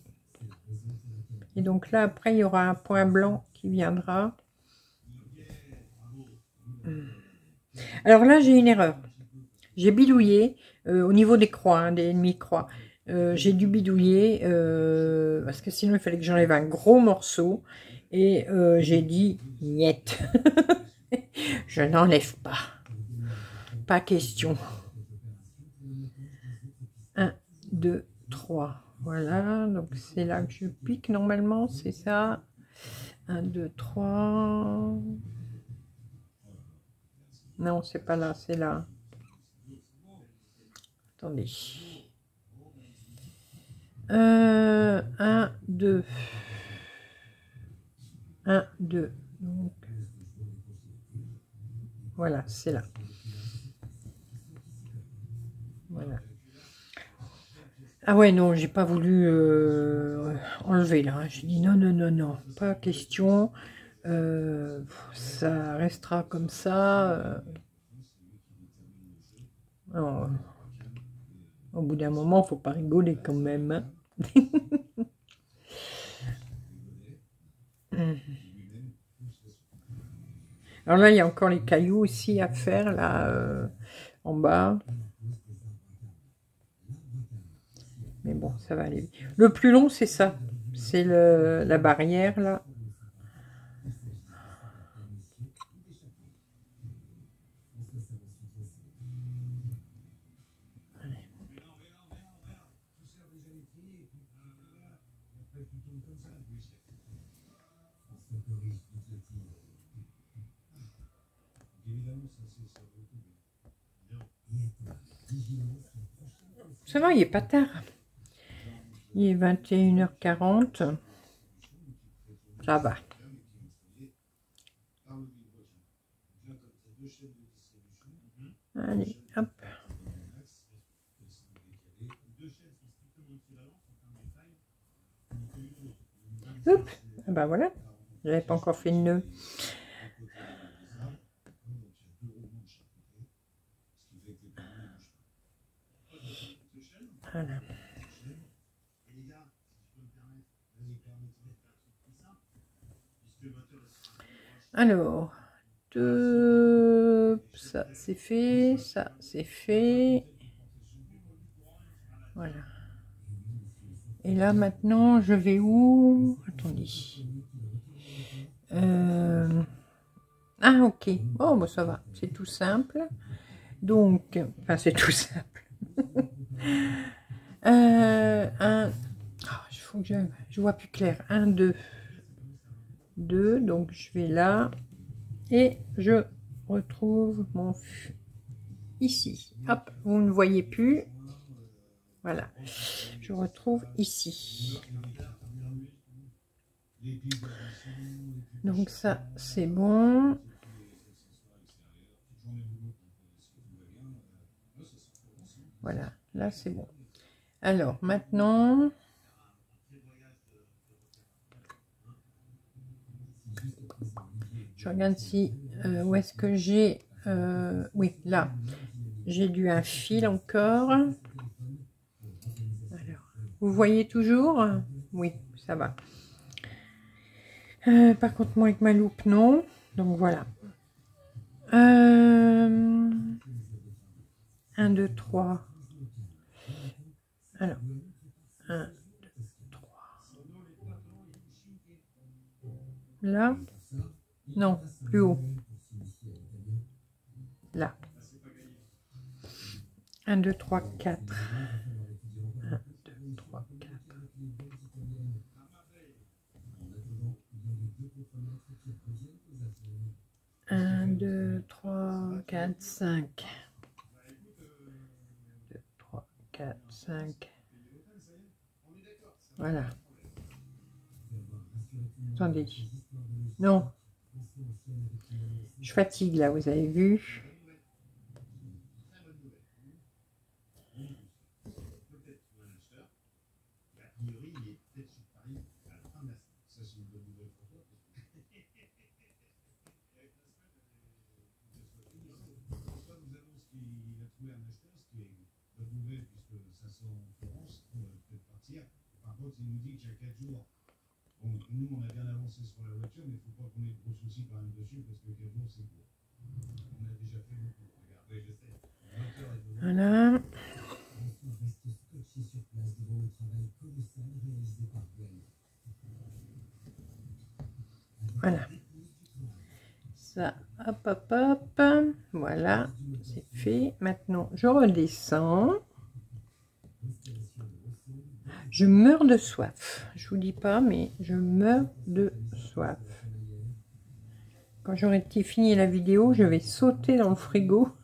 Et donc là, après, il y aura un point blanc qui viendra. Alors là, j'ai une erreur. J'ai bidouillé au niveau des croix, hein, des demi-croix. J'ai dû bidouiller parce que sinon, il fallait que j'enlève un gros morceau. Et j'ai dit, niet. Je n'enlève pas. Pas question. 1, 2, 3. Voilà, donc c'est là que je pique normalement, c'est ça. 1, 2, 3. Non, c'est pas là, c'est là. Attendez. 1, 2. 1, 2. Donc, voilà, c'est là. Voilà. Ah ouais, non, j'ai pas voulu enlever là. Hein. J'ai dit non, non, non, non, pas question. Ça restera comme ça. Alors, au bout d'un moment, faut pas rigoler quand même. Hein. Alors là, il y a encore les cailloux aussi à faire là en bas. Mais bon, ça va aller vite. Le plus long, c'est ça. C'est la barrière là. Ça va, il n'est pas tard. Il est 21h40. Ça va. Allez, hop. Hop. Ah bah voilà. Je n'avais pas encore fait le nœud. Voilà. Alors, ça c'est fait, ça c'est fait. Voilà. Et là maintenant, je vais où? Attendez. Ah ok. Oh bah ça va, c'est tout simple. Donc, enfin c'est tout simple. Il faut que je vois plus clair. 1, 2. 2, donc je vais là. Et je retrouve mon ici. Hop, vous ne voyez plus. Voilà. Je retrouve ici. Donc ça, c'est bon. Voilà, là c'est bon. Alors maintenant, je regarde si où est-ce que j'ai oui, là j'ai dû un fil encore. Alors, vous voyez toujours? Oui, ça va. Par contre, moi avec ma loupe, non. Donc voilà. 1, 2, 3. Alors, 1, 2, 3. Là. Non, plus haut. Là. 1, 2, 3, 4. 1, 2, 3, 4. 1, 2, 3, 4, 5. 2, 3, 4, 5. Voilà. Attendez. Non. Je fatigue là, vous avez vu. Il nous dit qu'il y a 4 jours. Bon, nous, on a bien avancé sur la voiture, mais il ne faut pas qu'on ait de gros soucis quand même dessus, parce que 4 jours, c'est court. On a déjà fait beaucoup. Regarde, oui, je sais. Voilà. Voilà. Ça, hop, hop, hop. Voilà, c'est fait. Maintenant, je redescends. Je meurs de soif. Je vous dis pas, mais je meurs de soif. Quand j'aurai fini la vidéo, je vais sauter dans le frigo.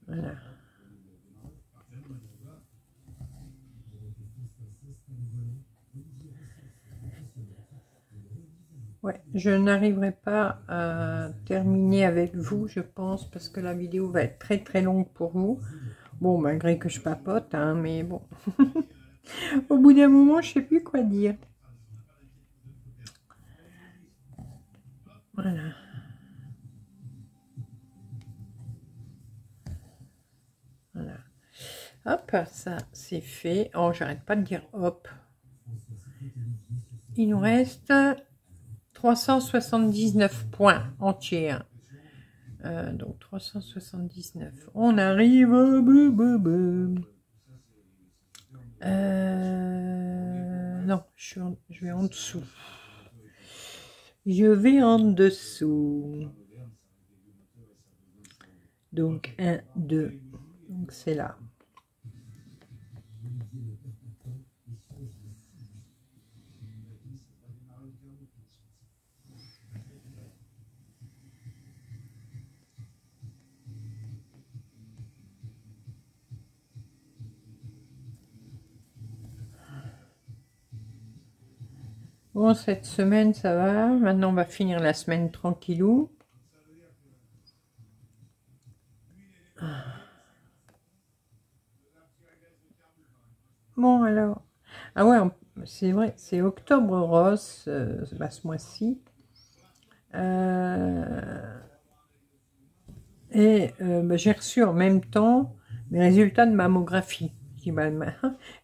Voilà. Ouais, je n'arriverai pas à terminer avec vous, je pense, parce que la vidéo va être très très longue pour vous. Bon, malgré que je papote, hein, mais bon. Au bout d'un moment, je sais plus quoi dire. Voilà. Voilà. Hop, ça c'est fait. Oh, j'arrête pas de dire hop. Il nous reste 379 points entiers. Donc 379. On arrive. Non, je vais en dessous. Je vais en dessous. Donc 1, 2. Donc c'est là. Bon, cette semaine, ça va. Maintenant, on va finir la semaine tranquillou. Bon, alors. Ah ouais, c'est vrai, c'est Octobre Rose, ce mois-ci. J'ai reçu en même temps mes résultats de mammographie. Je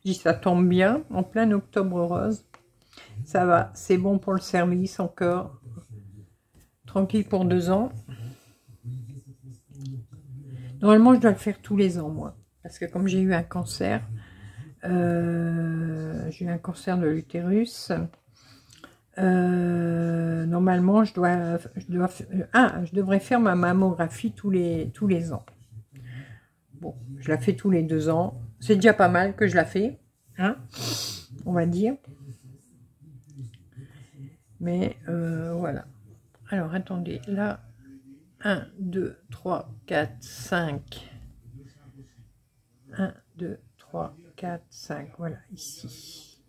dis, ça tombe bien, en plein Octobre Rose. Ça va, c'est bon pour le service encore. Tranquille pour 2 ans. Normalement, je dois le faire tous les ans, moi. Parce que comme j'ai eu un cancer, de l'utérus, normalement, je devrais faire ma mammographie tous les ans. Bon, je la fais tous les 2 ans. C'est déjà pas mal que je la fais, hein, on va dire. Mais voilà. Alors, attendez, là, 1, 2, 3, 4, 5. 1, 2, 3, 4, 5. Voilà, ici.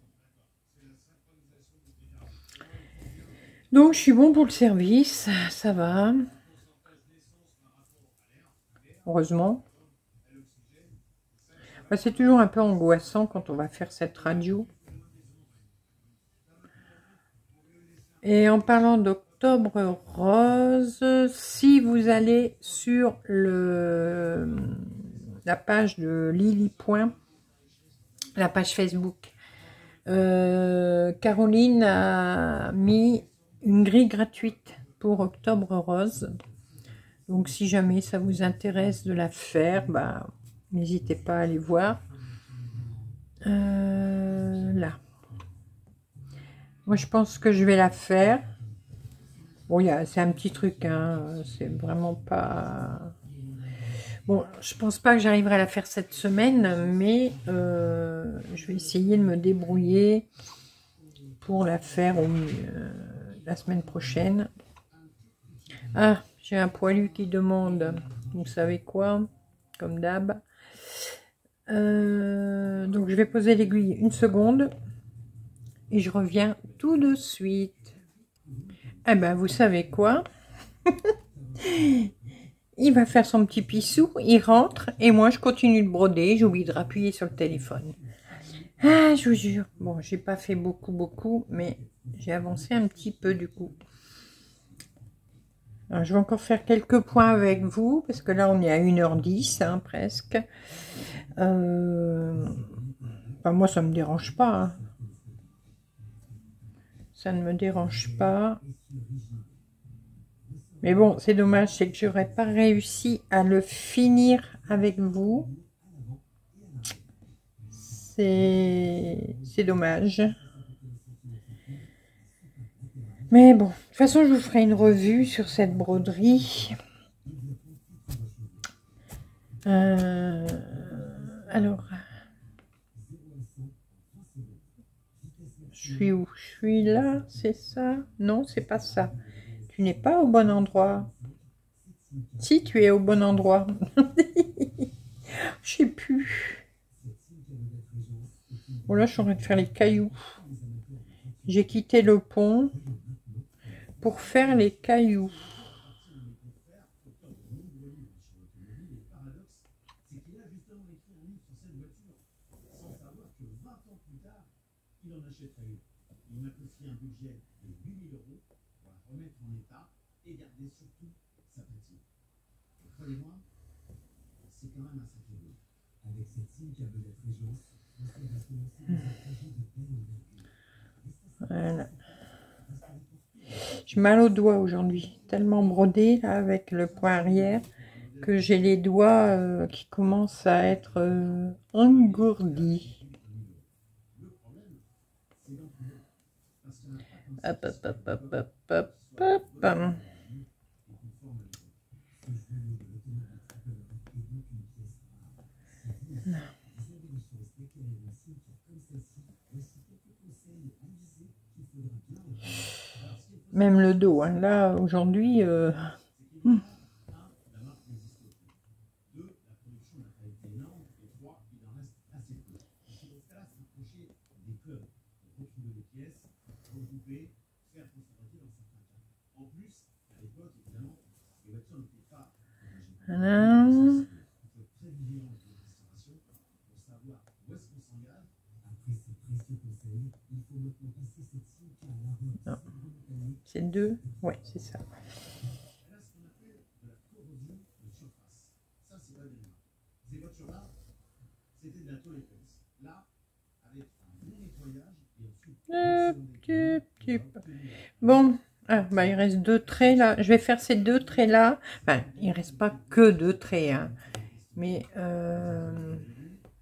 Donc, je suis bon pour le service. Ça va. Heureusement. C'est toujours un peu angoissant quand on va faire cette radio. Et en parlant d'Octobre Rose, si vous allez sur la page de Lily Point, la page Facebook, Caroline a mis une grille gratuite pour Octobre Rose. Donc si jamais ça vous intéresse de la faire, bah, n'hésitez pas à aller voir. Là. Moi, je pense que je vais la faire. Bon, c'est un petit truc, hein. C'est vraiment pas... Bon, je pense pas que j'arriverai à la faire cette semaine, mais je vais essayer de me débrouiller pour la faire la semaine prochaine. Ah, j'ai un poilu qui demande, vous savez quoi, comme d'hab. Donc, je vais poser l'aiguille 1 seconde. Et je reviens tout de suite. Eh ben, vous savez quoi? Il va faire son petit pissou, il rentre, et moi, je continue de broder. J'ai oublié de rappuyer sur le téléphone. Ah, je vous jure. Bon, j'ai pas fait beaucoup, mais j'ai avancé un petit peu, du coup. Alors, je vais encore faire quelques points avec vous, parce que là, on est à 1h10, hein, presque. Enfin, moi, ça me dérange pas, hein. Ça ne me dérange pas. Mais bon, c'est dommage, c'est que j'aurais pas réussi à le finir avec vous. C'est dommage. Mais bon, de toute façon, je vous ferai une revue sur cette broderie. Alors, je suis où? Je suis là, c'est ça? Non, c'est pas ça. Tu n'es pas au bon endroit. Si, tu es au bon endroit. Je sais plus. Bon, là, je suis en train de faire les cailloux. J'ai quitté le pont pour faire les cailloux. Il en achèterait une. Il m'a confié un budget de 8 000 € pour la remettre en état et garder surtout sa patine. Croyez-moi, c'est quand même un sacré boulot. Avec cette signe cabinet de régence, on va commencer des projets de peine en vertu. Voilà. J'ai mal aux doigts aujourd'hui, tellement brodé là avec le point arrière que j'ai les doigts qui commencent à être engourdis. Hop, hop, hop, hop, hop, hop, hop. Même le dos, hein. Là aujourd'hui. Voilà. C'est 2, ouais, c'est ça. Bon, ah, bah, il reste 2 traits là. Je vais faire ces 2 traits là. Enfin, il reste pas que 2 traits, hein. Mais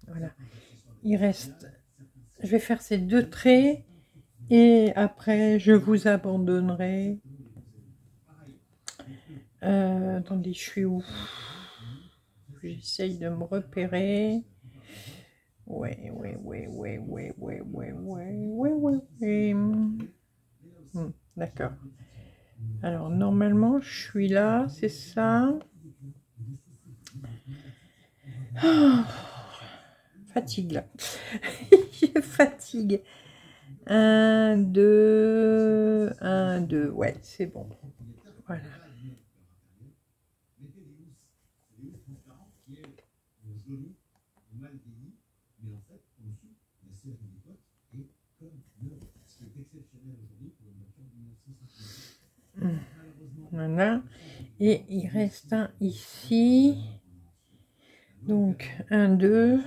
voilà. Il reste. Je vais faire ces 2 traits et après je vous abandonnerai. Attendez, je suis où? J'essaye de me repérer. Ouais. D'accord. Alors, normalement, je suis là, c'est ça. Oh, fatigue, là. Je fatigue. 1, 2, 1, 2. Ouais, c'est bon. Voilà. Voilà. Et il reste un ici. Donc, 1, 2.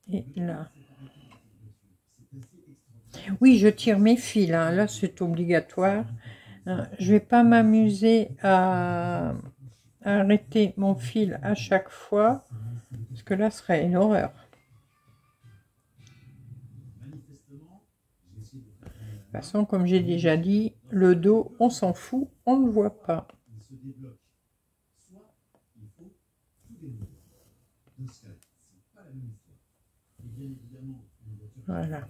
Et là. Oui, je tire mes fils. Hein. Là, c'est obligatoire. Je vais pas m'amuser à arrêter mon fil à chaque fois. Parce que là, ce serait une horreur. De toute façon, comme j'ai déjà dit, le dos, on s'en fout, on ne le voit pas. Voilà.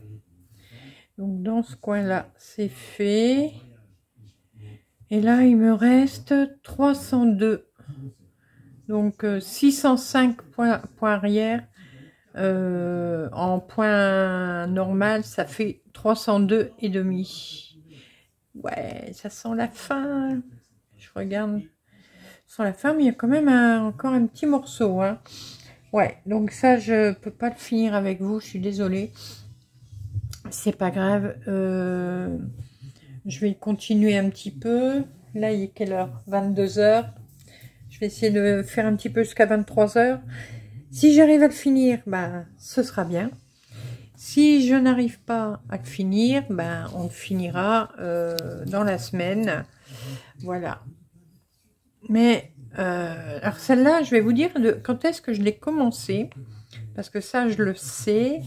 Donc, dans ce coin-là, c'est fait. Et là, il me reste 302. Donc, 605 points arrière. En point normal, ça fait 302 et demi. Ouais, ça sent la fin. Je regarde. Ça sent la fin, mais il y a quand même encore un petit morceau. Hein. Ouais, donc ça, je peux pas le finir avec vous. Je suis désolée. C'est pas grave. Je vais continuer un petit peu. Là, il est quelle heure? 22 h. Je vais essayer de faire un petit peu jusqu'à 23 h. Si j'arrive à le finir, ben, ce sera bien. Si je n'arrive pas à le finir, ben, on le finira dans la semaine. Voilà. Mais, alors celle-là, je vais vous dire quand est-ce que je l'ai commencé. Parce que ça, je le sais.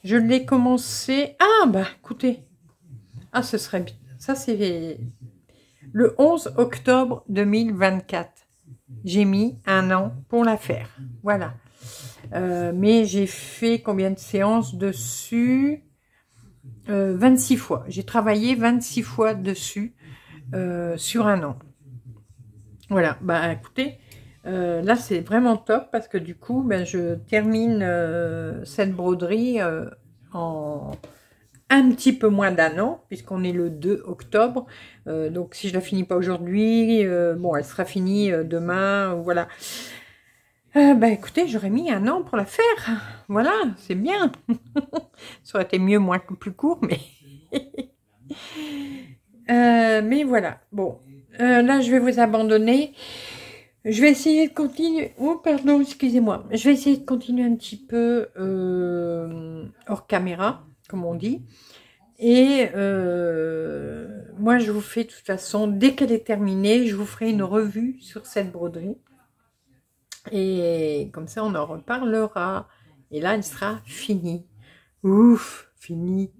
Je l'ai commencé... Ah, bah, écoutez. Ah, ce serait bien. Ça, c'est le 11 octobre 2024. J'ai mis un an pour la faire. Voilà. Mais j'ai fait combien de séances dessus? 26 fois. J'ai travaillé 26 fois dessus sur un an. Voilà. Bah écoutez, là c'est vraiment top parce que du coup, ben, je termine cette broderie en un petit peu moins d'un an, puisqu'on est le 2 octobre. Donc si je la finis pas aujourd'hui, bon, elle sera finie demain, voilà. Bah écoutez, j'aurais mis un an pour la faire. Voilà, c'est bien. Ça aurait été mieux, moins plus court, mais... mais voilà, bon. Là, je vais vous abandonner. Je vais essayer de continuer... Oh, pardon, excusez-moi. Je vais essayer de continuer un petit peu hors caméra, comme on dit. Et moi, je vous fais de toute façon, dès qu'elle est terminée, je vous ferai une revue sur cette broderie. Et comme ça, on en reparlera. Et là, elle sera finie. Ouf, finie.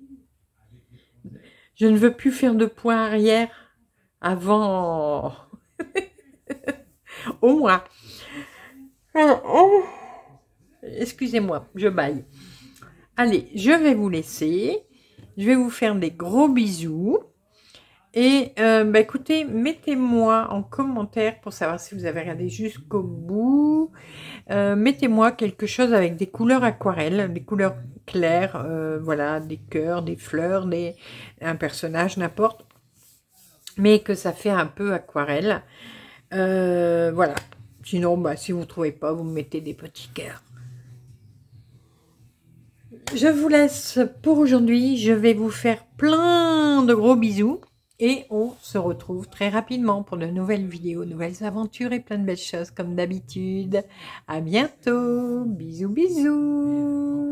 Je ne veux plus faire de point arrière avant au moins. Oh. Excusez-moi, je baille. Allez, je vais vous laisser. Je vais vous faire des gros bisous. Et bah écoutez, mettez-moi en commentaire pour savoir si vous avez regardé jusqu'au bout. Mettez-moi quelque chose avec des couleurs aquarelles, des couleurs claires, voilà, des cœurs, des fleurs, un personnage, n'importe. Mais que ça fait un peu aquarelle. Voilà. Sinon, bah, si vous ne trouvez pas, vous mettez des petits cœurs. Je vous laisse pour aujourd'hui. Je vais vous faire plein de gros bisous. Et on se retrouve très rapidement pour de nouvelles vidéos, nouvelles aventures et plein de belles choses comme d'habitude. À bientôt. Bisous, bisous.